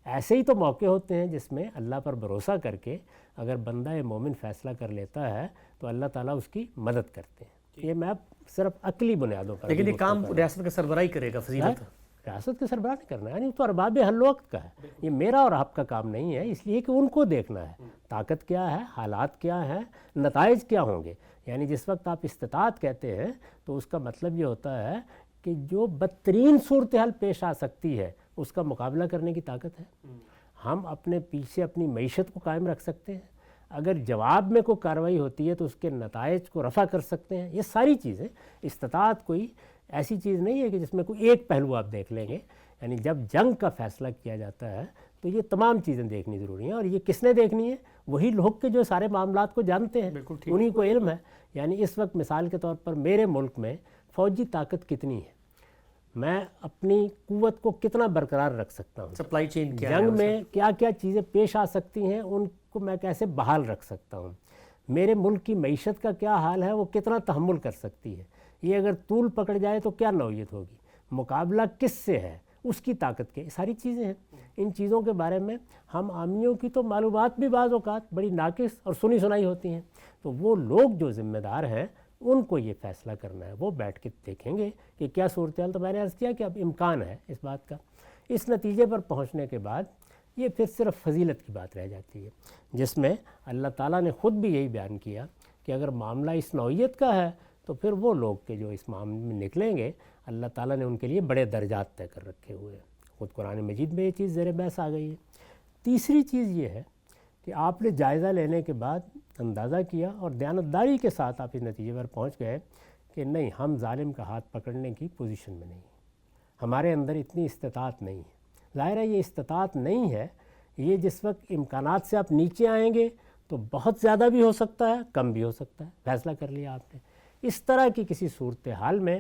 Speaker 2: ایسے ہی تو موقع ہوتے ہیں جس میں اللہ پر بھروسہ کر کے اگر بندہ مومن فیصلہ کر لیتا ہے تو اللہ تعالیٰ اس کی مدد کرتے ہیں۔ یہ میں اب صرف عقلی بنیادوں پر،
Speaker 1: لیکن یہ کام ریاست کا سربراہ کرے گا، فضیلت
Speaker 2: ریاست کے سربراہ نہیں کرنا ہے، یعنی تو ارباب حل وقت کا ہے، یہ میرا اور آپ کا کام نہیں ہے، اس لیے کہ ان کو دیکھنا ہے طاقت کیا ہے، حالات کیا ہیں، نتائج کیا ہوں گے۔ یعنی جس وقت آپ استطاعت کہتے ہیں تو اس کا مطلب یہ ہوتا ہے کہ جو بدترین صورتحال پیش آ سکتی ہے اس کا مقابلہ کرنے کی طاقت ہے۔ ہم اپنے پیچھے اپنی معیشت کو قائم رکھ سکتے ہیں، اگر جواب میں کوئی کارروائی ہوتی ہے تو اس کے نتائج کو رفع کر سکتے ہیں۔ یہ ساری چیزیں، استطاعت کوئی ایسی چیز نہیں ہے کہ جس میں کوئی ایک پہلو آپ دیکھ لیں گے، یعنی جب جنگ کا فیصلہ کیا جاتا ہے تو یہ تمام چیزیں دیکھنی ضروری ہیں، اور یہ کس نے دیکھنی ہے؟ وہی لوگ کے جو سارے معاملات کو جانتے ہیں، انہی کو علم ہے۔ یعنی اس وقت مثال کے طور پر میرے ملک میں فوجی طاقت کتنی ہے، میں اپنی قوت کو کتنا برقرار رکھ سکتا ہوں،
Speaker 1: سپلائی چین کیا
Speaker 2: جنگ میں کیا کیا چیزیں پیش آ سکتی ہیں ان کو میں کیسے بحال رکھ سکتا ہوں، میرے ملک کی معیشت کا کیا حال ہے، وہ کتنا تحمل کر سکتی ہے، یہ اگر طول پکڑ جائے تو کیا نوعیت ہوگی، مقابلہ کس سے ہے، اس کی طاقت کے، ساری چیزیں ہیں۔ ان چیزوں کے بارے میں ہم عامیوں کی تو معلومات بھی بعض اوقات بڑی ناقص اور سنی سنائی ہوتی ہیں، تو وہ لوگ جو ذمہ دار ہیں ان کو یہ فیصلہ کرنا ہے، وہ بیٹھ کے دیکھیں گے کہ کیا صورتحال۔ تو میں نے عرض کیا کہ اب امکان ہے اس بات کا، اس نتیجے پر پہنچنے کے بعد یہ پھر صرف فضیلت کی بات رہ جاتی ہے، جس میں اللہ تعالیٰ نے خود بھی یہی بیان کیا کہ اگر معاملہ اس نوعیت کا ہے تو پھر وہ لوگ کے جو اس معاملے میں نکلیں گے اللہ تعالیٰ نے ان کے لیے بڑے درجات طے کر رکھے ہوئے ہیں۔ خود قرآن مجید میں یہ چیز زیر بحث آ گئی ہے۔ تیسری چیز یہ ہے کہ آپ نے جائزہ لینے کے بعد اندازہ کیا اور دیانتداری کے ساتھ آپ اس نتیجے پر پہنچ گئے کہ نہیں، ہم ظالم کا ہاتھ پکڑنے کی پوزیشن میں نہیں ہیں، ہمارے اندر اتنی استطاعت نہیں ہے۔ ظاہر ہے یہ استطاعت نہیں ہے، یہ جس وقت امکانات سے آپ نیچے آئیں گے تو بہت زیادہ بھی ہو سکتا ہے، کم بھی ہو سکتا ہے، فیصلہ کر لیا آپ نے۔ اس طرح کی کسی صورتحال میں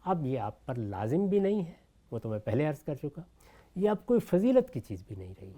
Speaker 2: اب یہ آپ پر لازم بھی نہیں ہے، وہ تو میں پہلے عرض کر چکا، یہ اب کوئی فضیلت کی چیز بھی نہیں رہی۔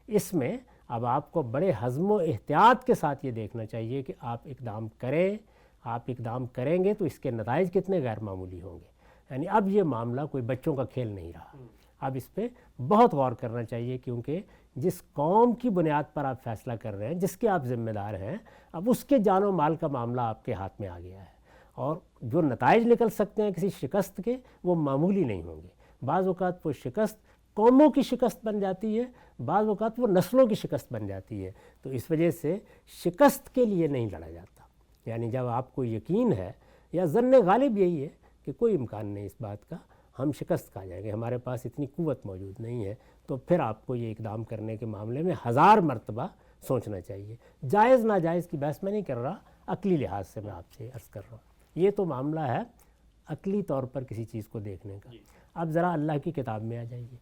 Speaker 2: اس میں اب آپ کو بڑے حزم و احتیاط کے ساتھ یہ دیکھنا چاہیے کہ آپ اقدام کریں، آپ اقدام کریں گے تو اس کے نتائج کتنے غیر معمولی ہوں گے۔ یعنی اب یہ معاملہ کوئی بچوں کا کھیل نہیں رہا، اب اس پہ بہت غور کرنا چاہیے، کیونکہ جس قوم کی بنیاد پر آپ فیصلہ کر رہے ہیں، جس کے آپ ذمہ دار ہیں، اب اس کے جان و مال کا معاملہ آپ کے ہاتھ میں آ گیا ہے، اور جو نتائج نکل سکتے ہیں کسی شکست کے وہ معمولی نہیں ہوں گے۔ بعض اوقات وہ شکست قوموں کی شکست بن جاتی ہے، بعض اوقات وہ نسلوں کی شکست بن جاتی ہے، تو اس وجہ سے شکست کے لیے نہیں لڑا جاتا۔ یعنی جب آپ کو یقین ہے یا ظن غالب یہی ہے کہ کوئی امکان نہیں اس بات کا، ہم شکست کھا جائیں گے، ہمارے پاس اتنی قوت موجود نہیں ہے، تو پھر آپ کو یہ اقدام کرنے کے معاملے میں 1000 مرتبہ سوچنا چاہیے۔ جائز ناجائز کی بحث میں نہیں کر رہا، عقلی لحاظ سے میں آپ سے عرض کر رہا ہوں۔ یہ تو معاملہ ہے عقلی طور پر کسی چیز کو دیکھنے کا۔ اب ذرا اللہ کی کتاب میں آ جائیے،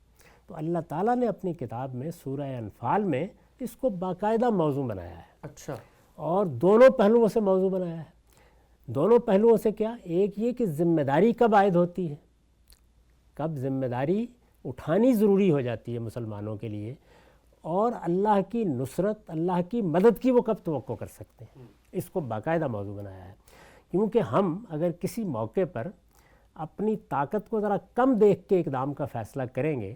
Speaker 2: تو اللہ تعالیٰ نے اپنی کتاب میں سورہ انفال میں اس کو باقاعدہ موضوع بنایا ہے۔
Speaker 1: اچھا،
Speaker 2: اور دونوں پہلوؤں سے موضوع بنایا ہے۔ دونوں پہلوؤں سے کیا؟ ایک یہ کہ ذمہ داری کب عائد ہوتی ہے، کب ذمہ داری اٹھانی ضروری ہو جاتی ہے مسلمانوں کے لیے، اور اللہ کی نصرت، اللہ کی مدد کی وہ کب توقع کر سکتے ہیں، اس کو باقاعدہ موضوع بنایا ہے۔ کیونکہ ہم اگر کسی موقع پر اپنی طاقت کو ذرا کم دیکھ کے اقدام کا فیصلہ کریں گے،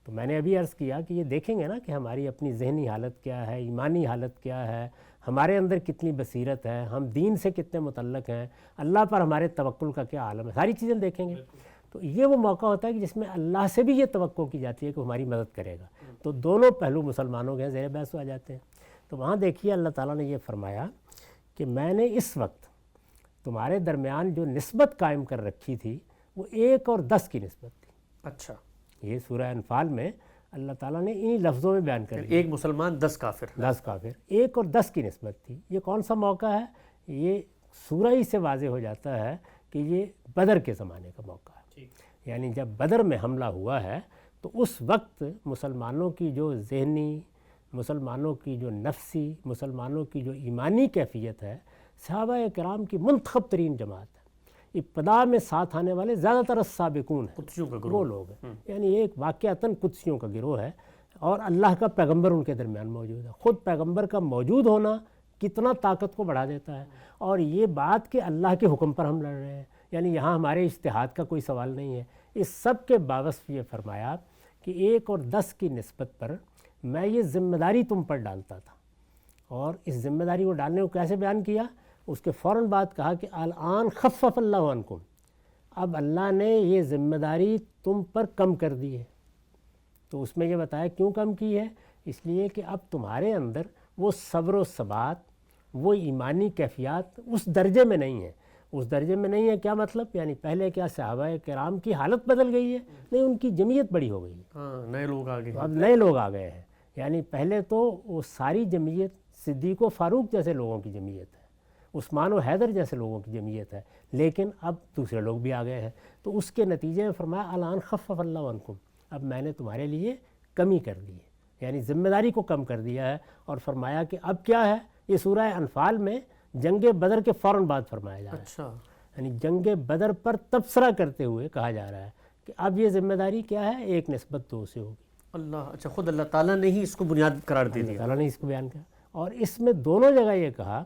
Speaker 2: تو میں نے ابھی عرض کیا کہ یہ دیکھیں گے نا کہ ہماری اپنی ذہنی حالت کیا ہے، ایمانی حالت کیا ہے، ہمارے اندر کتنی بصیرت ہے، ہم دین سے کتنے متعلق ہیں، اللہ پر ہمارے توکل کا کیا عالم ہے، ساری چیزیں دیکھیں گے۔ تو یہ وہ موقع ہوتا ہے کہ جس میں اللہ سے بھی یہ توقع کی جاتی ہے کہ وہ ہماری مدد کرے گا، تو دونوں پہلو مسلمانوں کے زیر بحث آ جاتے ہیں۔ تو وہاں دیکھیے اللہ تعالیٰ نے یہ فرمایا کہ میں نے اس وقت تمہارے درمیان جو نسبت قائم کر رکھی تھی وہ 1 اور 10 کی نسبت تھی۔
Speaker 1: اچھا،
Speaker 2: یہ سورہ انفال میں اللہ تعالیٰ نے انہی لفظوں میں بیان کر دیا،
Speaker 1: 1 مسلمان 10 کافر،
Speaker 2: 10 کافر، 1 اور 10 کی نسبت تھی۔ یہ کون سا موقع ہے؟ یہ سورہ ہی سے واضح ہو جاتا ہے کہ یہ بدر کے زمانے کا موقع ہے۔ یعنی جب بدر میں حملہ ہوا ہے تو اس وقت مسلمانوں کی جو ذہنی، مسلمانوں کی جو نفسی، مسلمانوں کی جو ایمانی کیفیت ہے، صحابہ کرام کی منتخب ترین جماعت ہے، ابتدا میں ساتھ آنے والے زیادہ تر السابقون ہیں،
Speaker 1: قدسیوں کا
Speaker 2: وہ
Speaker 1: گروہ
Speaker 2: لوگ ہیں، یعنی ایک واقعتاً قدسیوں کا گروہ ہے، اور اللہ کا پیغمبر ان کے درمیان موجود ہے۔ خود پیغمبر کا موجود ہونا کتنا طاقت کو بڑھا دیتا ہے، اور یہ بات کہ اللہ کے حکم پر ہم لڑ رہے ہیں، یعنی یہاں ہمارے اجتہاد کا کوئی سوال نہیں ہے۔ اس سب کے باوصف یہ فرمایا کہ 1 اور 10 کی نسبت پر میں یہ ذمہ داری تم پر ڈالتا تھا، اور اس ذمہ داری کو ڈالنے کو کیسے بیان کیا؟ اس کے فوراً بعد کہا کہ الآن خفف اللہ عنکم، اب اللہ نے یہ ذمہ داری تم پر کم کر دی ہے۔ تو اس میں یہ بتایا کیوں کم کی ہے؟ اس لیے کہ اب تمہارے اندر وہ صبر و ثبات، وہ ایمانی کیفیات اس درجے میں نہیں ہے۔ اس درجے میں نہیں ہے کیا مطلب؟ یعنی پہلے کیا صحابہ کرام کی حالت بدل گئی ہے؟ نہیں، ان کی جمعیت بڑی ہو گئی ہے،
Speaker 1: ہاں، نئے لوگ آ گئے ہیں۔
Speaker 2: اب نئے لوگ آ گئے ہیں۔ یعنی پہلے تو وہ ساری جمعیت صدیق و فاروق جیسے لوگوں کی جمعیت ہے، عثمان و حیدر جیسے لوگوں کی جمعیت ہے، لیکن اب دوسرے لوگ بھی آ گئے ہیں۔ تو اس کے نتیجے میں فرمایا الآن خفف اللہ عنکم، اب میں نے تمہارے لیے کمی کر دی ہے، یعنی ذمہ داری کو کم کر دیا ہے۔ اور فرمایا کہ اب کیا ہے؟ یہ سورہ انفال میں جنگ بدر کے فوراً بعد فرمایا جا رہا ہے،
Speaker 1: اچھا،
Speaker 2: یعنی جنگ بدر پر تبصرہ کرتے ہوئے کہا جا رہا ہے کہ اب یہ ذمہ داری کیا ہے؟ 1:2 سے ہوگی۔
Speaker 1: اللہ، اچھا، خود اللہ تعالیٰ نے ہی اس کو بنیاد قرار دے
Speaker 2: اللہ
Speaker 1: دیا۔
Speaker 2: تعالیٰ نے اس کو بیان کیا، اور اس میں دونوں جگہ یہ کہا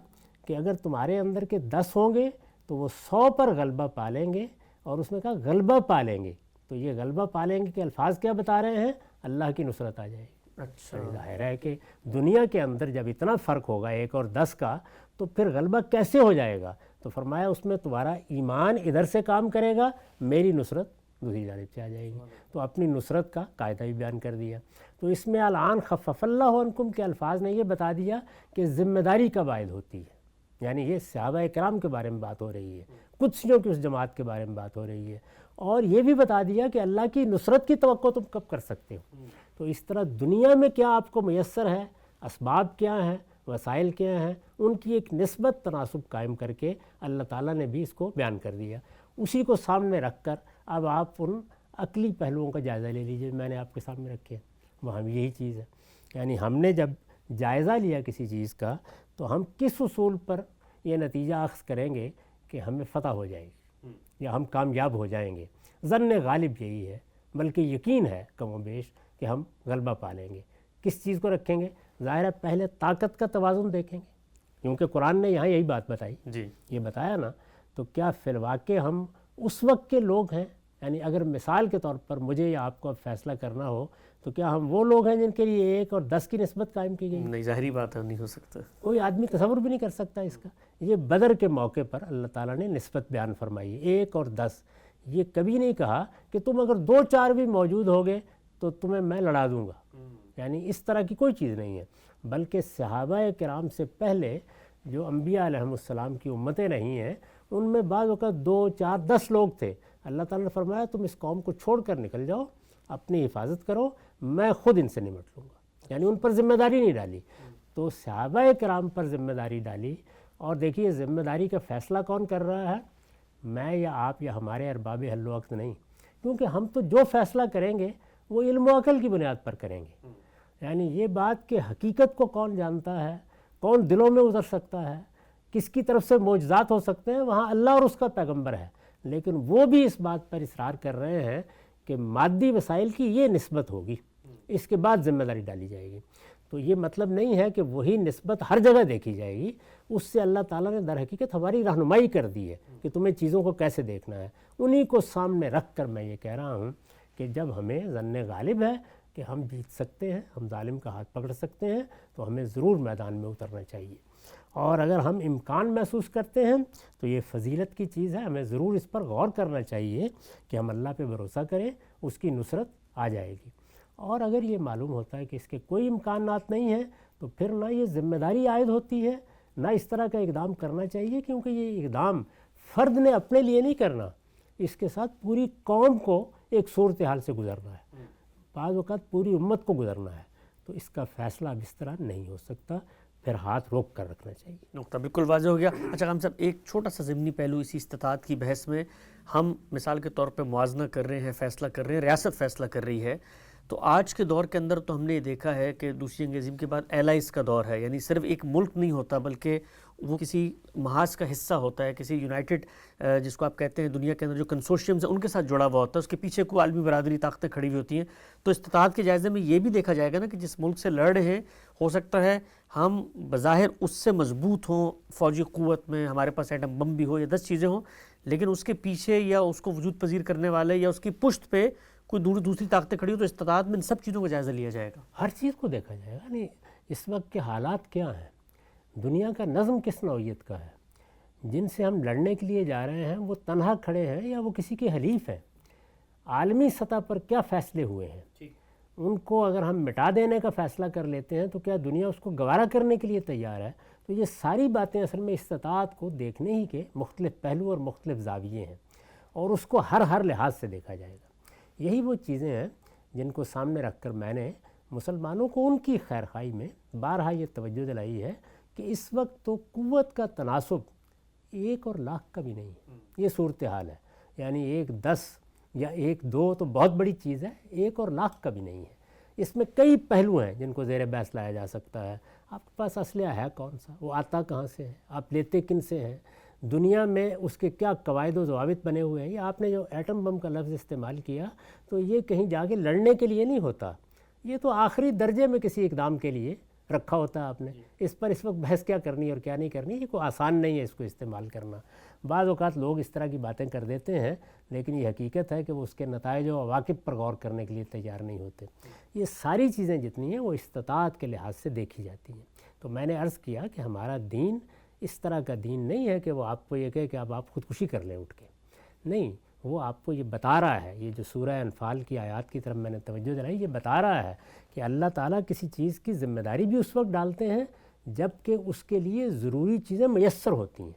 Speaker 2: کہ اگر تمہارے اندر کے 10 ہوں گے تو وہ 100 پر غلبہ پالیں گے، اور اس میں کہا غلبہ پالیں گے۔ تو یہ غلبہ پالیں گے کے الفاظ کیا بتا رہے ہیں؟ اللہ کی نصرت آ جائے گی۔
Speaker 1: اچھا،
Speaker 2: ظاہر ہے کہ دنیا کے اندر جب اتنا فرق ہوگا 1 اور 10 کا، تو پھر غلبہ کیسے ہو جائے گا؟ تو فرمایا اس میں تمہارا ایمان ادھر سے کام کرے گا، میری نصرت دوسری جانب سے آ جائے گی۔ تو اپنی نصرت کا قاعدہ بھی بیان کر دیا۔ تو اس میں الآن خفف اللہ عنکم کے الفاظ نے یہ بتا دیا کہ ذمہ داری کب عائد ہوتی ہے، یعنی یہ صحابہ کرام کے بارے میں بات ہو رہی ہے، قدسیوں کی اس جماعت کے بارے میں بات ہو رہی ہے، اور یہ بھی بتا دیا کہ اللہ کی نصرت کی توقع تم کب کر سکتے ہو۔ تو اس طرح دنیا میں کیا آپ کو میسر ہے، اسباب کیا ہیں، وسائل کیا ہیں، ان کی ایک نسبت تناسب قائم کر کے اللہ تعالیٰ نے بھی اس کو بیان کر دیا۔ اسی کو سامنے رکھ کر اب آپ ان عقلی پہلوؤں کا جائزہ لے لیجئے، میں نے آپ کے سامنے رکھے ہیں، وہاں بھی یہی چیز ہے۔ یعنی ہم نے جب جائزہ لیا کسی چیز کا تو ہم کس اصول پر یہ نتیجہ اخذ کریں گے کہ ہمیں فتح ہو جائے گی یا ہم کامیاب ہو جائیں گے؟ ظن غالب یہی ہے، بلکہ یقین ہے کم و بیش کہ ہم غلبہ پالیں گے۔ کس چیز کو رکھیں گے؟ ظاہر ہے پہلے طاقت کا توازن دیکھیں گے، کیونکہ قرآن نے یہاں یہی بات بتائی،
Speaker 1: جی،
Speaker 2: یہ بتایا نا۔ تو کیا فی الواقع ہم اس وقت کے لوگ ہیں؟ یعنی اگر مثال کے طور پر مجھے یا آپ کو اب فیصلہ کرنا ہو تو کیا ہم وہ لوگ ہیں جن کے لیے 1 اور 10 کی نسبت قائم کی گئی؟
Speaker 1: نہیں، ظاہری بات ہے، نہیں ہو سکتا۔
Speaker 2: کوئی آدمی تصور بھی نہیں کر سکتا اس کا۔ یہ بدر کے موقع پر اللہ تعالیٰ نے نسبت بیان فرمائی، 1 اور 10۔ یہ کبھی نہیں کہا کہ تم اگر 2-4 بھی موجود ہوگے تو تمہیں میں لڑا دوں گا، یعنی اس طرح کی کوئی چیز نہیں ہے۔ بلکہ صحابہ کرام سے پہلے جو انبیاء علیہم السلام کی امتیں رہی ہیں، ان میں بعض اوقات 2, 4, 10 لوگ تھے۔ اللہ تعالیٰ نے فرمایا تم اس قوم کو چھوڑ کر نکل جاؤ، اپنی حفاظت کرو، میں خود ان سے نمٹ لوں گا، یعنی ان پر ذمہ داری نہیں ڈالی۔ تو صحابہ کرام پر ذمہ داری ڈالی، اور دیکھیے ذمہ داری کا فیصلہ کون کر رہا ہے؟ میں یا آپ یا ہمارے ارباب حل و عقد نہیں، کیونکہ ہم تو جو فیصلہ کریں گے وہ علم و عقل کی بنیاد پر کریں گے۔ یعنی یہ بات کہ حقیقت کو کون جانتا ہے، کون دلوں میں اتر سکتا ہے، کس کی طرف سے معجزات ہو سکتے ہیں، وہاں اللہ اور اس کا پیغمبر ہے، لیکن وہ بھی اس بات پر اصرار کر رہے ہیں کہ مادی وسائل کی یہ نسبت ہوگی، اس کے بعد ذمہ داری ڈالی جائے گی۔ تو یہ مطلب نہیں ہے کہ وہی نسبت ہر جگہ دیکھی جائے گی، اس سے اللہ تعالیٰ نے در حقیقت ہماری رہنمائی کر دی ہے کہ تمہیں چیزوں کو کیسے دیکھنا ہے۔ انہی کو سامنے رکھ کر میں یہ کہہ رہا ہوں کہ جب ہمیں ظن غالب ہے کہ ہم جیت سکتے ہیں، ہم ظالم کا ہاتھ پکڑ سکتے ہیں، تو ہمیں ضرور میدان میں اترنا چاہیے۔ اور اگر ہم امکان محسوس کرتے ہیں تو یہ فضیلت کی چیز ہے، ہمیں ضرور اس پر غور کرنا چاہیے کہ ہم اللہ پہ بھروسہ کریں، اس کی نصرت آ جائے گی۔ اور اگر یہ معلوم ہوتا ہے کہ اس کے کوئی امکانات نہیں ہیں تو پھر نہ یہ ذمہ داری عائد ہوتی ہے، نہ اس طرح کا اقدام کرنا چاہیے، کیونکہ یہ اقدام فرد نے اپنے لیے نہیں کرنا، اس کے ساتھ پوری قوم کو ایک صورتحال سے گزرنا ہے، بعض اوقات پوری امت کو گزرنا ہے۔ تو اس کا فیصلہ اب اس طرح نہیں ہو سکتا۔ پھر ہاتھ روک کر رکھنا چاہیے۔
Speaker 1: نقطہ بالکل واضح ہو گیا۔ اچھا خان صاحب، ایک چھوٹا سا ضمنی پہلو اسی استطاعت کی بحث میں، ہم مثال کے طور پہ موازنہ کر رہے ہیں، فیصلہ کر رہے ہیں، ریاست فیصلہ کر رہی ہے، تو آج کے دور کے اندر تو ہم نے یہ دیکھا ہے کہ دوسری جنگ عظیم کے بعد ایلائز کا دور ہے، یعنی صرف ایک ملک نہیں ہوتا بلکہ وہ کسی محاذ کا حصہ ہوتا ہے، کسی یونائٹڈ جس کو آپ کہتے ہیں دنیا کے اندر جو کنسورشیمز ہیں ان کے ساتھ جڑا ہوا ہوتا ہے، اس کے پیچھے کوئی عالمی برادری طاقتیں کھڑی ہوئی ہوتی ہیں۔ تو استطاعت کے جائزے میں یہ بھی دیکھا جائے گا نا کہ جس ملک سے لڑ رہے ہیں ہو سکتا ہے ہم بظاہر اس سے مضبوط ہوں فوجی قوت میں، ہمارے پاس ایٹم بم بھی ہو یا 10 چیزیں ہوں، لیکن اس کے پیچھے یا اس کو وجود پذیر کرنے والے یا اس کی پشت پہ کوئی دوسری طاقتیں کھڑی ہو، تو استطاعت میں ان سب چیزوں کا جائزہ لیا جائے گا،
Speaker 2: ہر چیز کو دیکھا جائے گا۔ نہیں، اس وقت کے حالات کیا ہیں، دنیا کا نظم کس نوعیت کا ہے، جن سے ہم لڑنے کے لیے جا رہے ہیں وہ تنہا کھڑے ہیں یا وہ کسی کے حلیف ہیں، عالمی سطح پر کیا فیصلے ہوئے ہیں، ان کو اگر ہم مٹا دینے کا فیصلہ کر لیتے ہیں تو کیا دنیا اس کو گوارا کرنے کے لیے تیار ہے؟ تو یہ ساری باتیں اصل میں استطاعت کو دیکھنے ہی کے مختلف پہلو اور مختلف زاویے ہیں، اور اس کو ہر لحاظ سے دیکھا جائے گا۔ یہی وہ چیزیں ہیں جن کو سامنے رکھ کر میں نے مسلمانوں کو ان کی خیر خواہی میں بارہا یہ توجہ دلائی ہے کہ اس وقت تو قوت کا تناسب 1 اور لاکھ کا بھی نہیں ہے، یہ صورتحال ہے، یعنی 1 10 یا 1 2 تو بہت بڑی چیز ہے، 1 اور لاکھ کا بھی نہیں ہے۔ اس میں کئی پہلو ہیں جن کو زیر بحث لایا جا سکتا ہے۔ آپ کے پاس اسلحہ ہے کون سا، وہ آتا کہاں سے ہے، آپ لیتے کن سے ہیں، دنیا میں اس کے کیا قواعد و ضوابط بنے ہوئے ہیں۔ یہ آپ نے جو ایٹم بم کا لفظ استعمال کیا تو یہ کہیں جا کے لڑنے کے لیے نہیں ہوتا، یہ تو آخری درجے میں کسی اقدام کے لیے رکھا ہوتا ہے آپ نے۔ اس پر اس وقت بحث کیا کرنی اور کیا نہیں کرنی، یہ کوئی آسان نہیں ہے اس کو استعمال کرنا۔ بعض اوقات لوگ اس طرح کی باتیں کر دیتے ہیں لیکن یہ حقیقت ہے کہ وہ اس کے نتائج و عواقب پر غور کرنے کے لیے تیار نہیں ہوتے۔ یہ ساری چیزیں جتنی ہیں وہ استطاعت کے لحاظ سے دیکھی جاتی ہیں۔ تو میں نے عرض کیا کہ ہمارا دین اس طرح کا دین نہیں ہے کہ وہ آپ کو یہ کہے کہ اب آپ خودکشی کر لیں اٹھ کے، نہیں، وہ آپ کو یہ بتا رہا ہے۔ یہ جو سورہ انفال کی آیات کی طرف میں نے توجہ دلائی، یہ بتا رہا ہے کہ اللہ تعالیٰ کسی چیز کی ذمہ داری بھی اس وقت ڈالتے ہیں جب کہ اس کے لیے ضروری چیزیں میسر ہوتی ہیں۔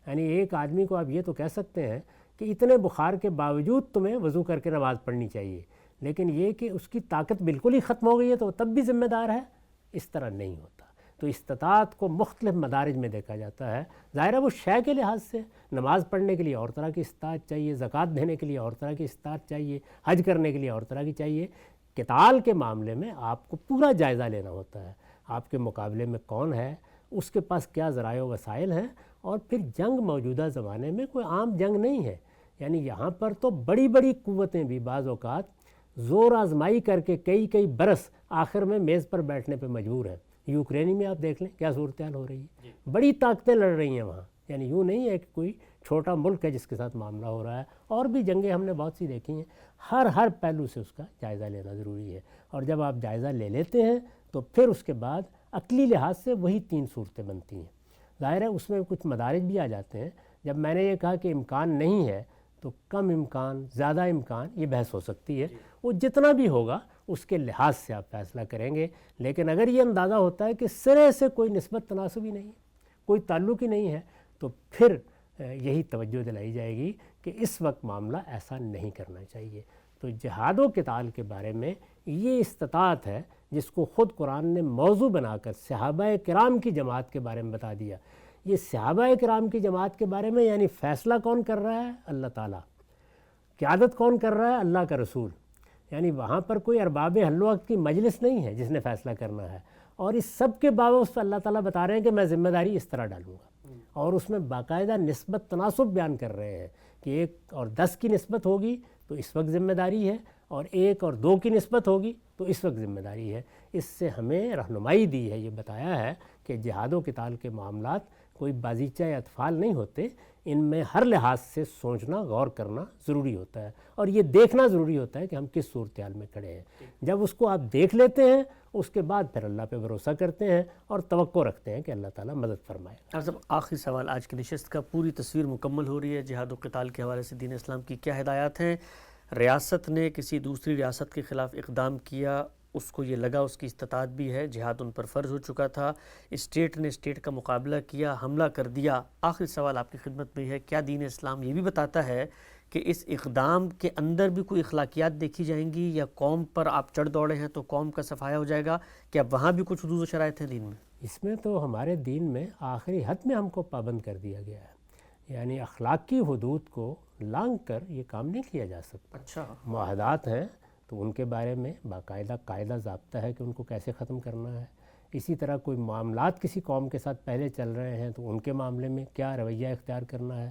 Speaker 2: یعنی ایک آدمی کو آپ یہ تو کہہ سکتے ہیں کہ اتنے بخار کے باوجود تمہیں وضو کر کے نماز پڑھنی چاہیے، لیکن یہ کہ اس کی طاقت بالکل ہی ختم ہو گئی ہے تو تب بھی ذمہ دار ہے، اس طرح نہیں ہوتا۔ تو استطاعت کو مختلف مدارج میں دیکھا جاتا ہے۔ ظاہر ہے وہ شے کے لحاظ سے نماز پڑھنے کے لیے اور طرح کی استطاعت چاہیے، زکوٰۃ دینے کے لیے اور طرح کی استطاعت چاہیے، حج کرنے کے لیے اور طرح کی چاہیے۔ قتال کے معاملے میں آپ کو پورا جائزہ لینا ہوتا ہے، آپ کے مقابلے میں کون ہے، اس کے پاس کیا ذرائع و وسائل ہیں، اور پھر جنگ موجودہ زمانے میں کوئی عام جنگ نہیں ہے، یعنی یہاں پر تو بڑی بڑی قوتیں بھی بعض اوقات زور آزمائی کر کے کئی برس آخر میں میز پر بیٹھنے پہ مجبور ہیں۔ یوکرینی میں آپ دیکھ لیں کیا صورتحال ہو رہی ہے، بڑی طاقتیں لڑ رہی ہیں وہاں، یعنی یوں نہیں ہے کہ کوئی چھوٹا ملک ہے جس کے ساتھ معاملہ ہو رہا ہے۔ اور بھی جنگیں ہم نے بہت سی دیکھی ہیں، ہر پہلو سے اس کا جائزہ لینا ضروری ہے، اور جب آپ جائزہ لے لیتے ہیں تو پھر اس کے بعد عقلی لحاظ سے وہی 3 صورتیں بنتی ہیں۔ ظاہر ہے اس میں کچھ مدارج بھی آ جاتے ہیں۔ جب میں نے یہ کہا کہ امکان نہیں ہے تو کم امکان، زیادہ امکان، یہ بحث ہو سکتی ہے، وہ جتنا بھی ہوگا اس کے لحاظ سے آپ فیصلہ کریں گے۔ لیکن اگر یہ اندازہ ہوتا ہے کہ سرے سے کوئی نسبت تناسب ہی نہیں ہے، کوئی تعلق ہی نہیں ہے، تو پھر یہی توجہ دلائی جائے گی کہ اس وقت معاملہ ایسا نہیں کرنا چاہیے۔ تو جہاد و قتال کے بارے میں یہ استطاعت ہے جس کو خود قرآن نے موضوع بنا کر صحابہ کرام کی جماعت کے بارے میں بتا دیا۔ یہ صحابہ کرام کی جماعت کے بارے میں یعنی فیصلہ کون کر رہا ہے؟ اللہ تعالیٰ۔ قیادت کون کر رہا ہے؟ اللہ کا رسول۔ یعنی وہاں پر کوئی ارباب حل و عقد کی مجلس نہیں ہے جس نے فیصلہ کرنا ہے، اور اس سب کے باوجود اللہ تعالیٰ بتا رہے ہیں کہ میں ذمہ داری اس طرح ڈالوں گا، اور اس میں باقاعدہ نسبت تناسب بیان کر رہے ہیں کہ 1 اور 10 کی نسبت ہوگی تو اس وقت ذمہ داری ہے، اور 1 اور 2 کی نسبت ہوگی تو اس وقت ذمہ داری ہے۔ اس سے ہمیں رہنمائی دی ہے، یہ بتایا ہے کہ جہاد و قتال کے معاملات کوئی بازیچہ یا اطفال نہیں ہوتے، ان میں ہر لحاظ سے سوچنا، غور کرنا ضروری ہوتا ہے، اور یہ دیکھنا ضروری ہوتا ہے کہ ہم کس صورتحال میں کھڑے ہیں۔ جب اس کو آپ دیکھ لیتے ہیں اس کے بعد پھر اللہ پہ بھروسہ کرتے ہیں اور توقع رکھتے ہیں کہ اللہ تعالیٰ مدد فرمائے گا۔
Speaker 1: صاحب آخری سوال آج کی نشست کا، پوری تصویر مکمل ہو رہی ہے جہاد و قتال کے حوالے سے دین اسلام کی کیا ہدایات ہیں؟ ریاست نے کسی دوسری ریاست کے خلاف اقدام کیا، اس کو یہ لگا اس کی استطاعت بھی ہے، جہاد ان پر فرض ہو چکا تھا، اسٹیٹ نے اسٹیٹ کا مقابلہ کیا، حملہ کر دیا۔ آخری سوال آپ کی خدمت میں ہے، کیا دین اسلام یہ بھی بتاتا ہے کہ اس اقدام کے اندر بھی کوئی اخلاقیات دیکھی جائیں گی، یا قوم پر آپ چڑھ دوڑے ہیں تو قوم کا صفایا ہو جائے گا؟ کیا وہاں بھی کچھ حدود و شرائط ہیں دین میں؟
Speaker 2: اس میں تو ہمارے دین میں آخری حد میں ہم کو پابند کر دیا گیا ہے، یعنی اخلاقی حدود کو لانگ کر یہ کام نہیں کیا جا سکتا۔
Speaker 1: اچھا،
Speaker 2: معاہدات ہیں تو ان کے بارے میں باقاعدہ قاعدہ ضابطہ ہے کہ ان کو کیسے ختم کرنا ہے۔ اسی طرح کوئی معاملات کسی قوم کے ساتھ پہلے چل رہے ہیں تو ان کے معاملے میں کیا رویہ اختیار کرنا ہے۔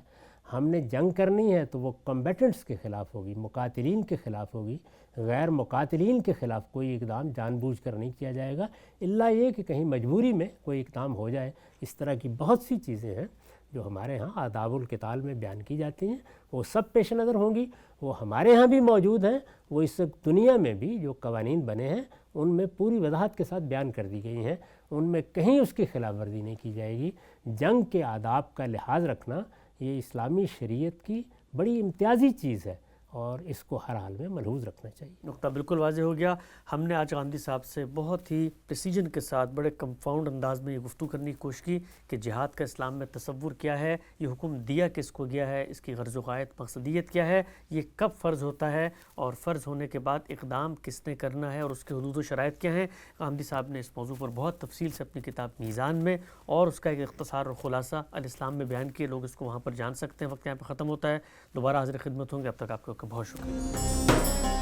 Speaker 2: ہم نے جنگ کرنی ہے تو وہ کمبیٹنٹس کے خلاف ہوگی، مقاتلین کے خلاف ہوگی، غیر مقاتلین کے خلاف کوئی اقدام جان بوجھ کر نہیں کیا جائے گا، الا یہ کہ کہیں مجبوری میں کوئی اقدام ہو جائے۔ اس طرح کی بہت سی چیزیں ہیں جو ہمارے ہاں آداب القتال میں بیان کی جاتی ہیں، وہ سب پیش نظر ہوں گی، وہ ہمارے ہاں بھی موجود ہیں، وہ اس دنیا میں بھی جو قوانین بنے ہیں ان میں پوری وضاحت کے ساتھ بیان کر دی گئی ہیں، ان میں کہیں اس کی خلاف ورزی نہیں کی جائے گی۔ جنگ کے آداب کا لحاظ رکھنا یہ اسلامی شریعت کی بڑی امتیازی چیز ہے، اور اس کو ہر حال میں ملحوظ رکھنا چاہیے۔
Speaker 1: نقطہ بالکل واضح ہو گیا۔ ہم نے آج غامدی صاحب سے بہت ہی پریسیجن کے ساتھ بڑے کمپاؤنڈ انداز میں یہ گفتگو کرنے کی کوشش کی کہ جہاد کا اسلام میں تصور کیا ہے، یہ حکم دیا کس کو گیا ہے، اس کی غرض و غایت مقصدیت کیا ہے، یہ کب فرض ہوتا ہے، اور فرض ہونے کے بعد اقدام کس نے کرنا ہے اور اس کے حدود و شرائط کیا ہیں۔ غامدی صاحب نے اس موضوع پر بہت تفصیل سے اپنی کتاب میزان میں اور اس کا ایک اختصار اور خلاصہ الاسلام میں بیان کیے، لوگ اس کو وہاں پر جان سکتے ہیں۔ وقت یہاں پہ ختم ہوتا ہے، دوبارہ حاضر خدمت ہوں گے، اب تک آپ کا بہت شکریہ۔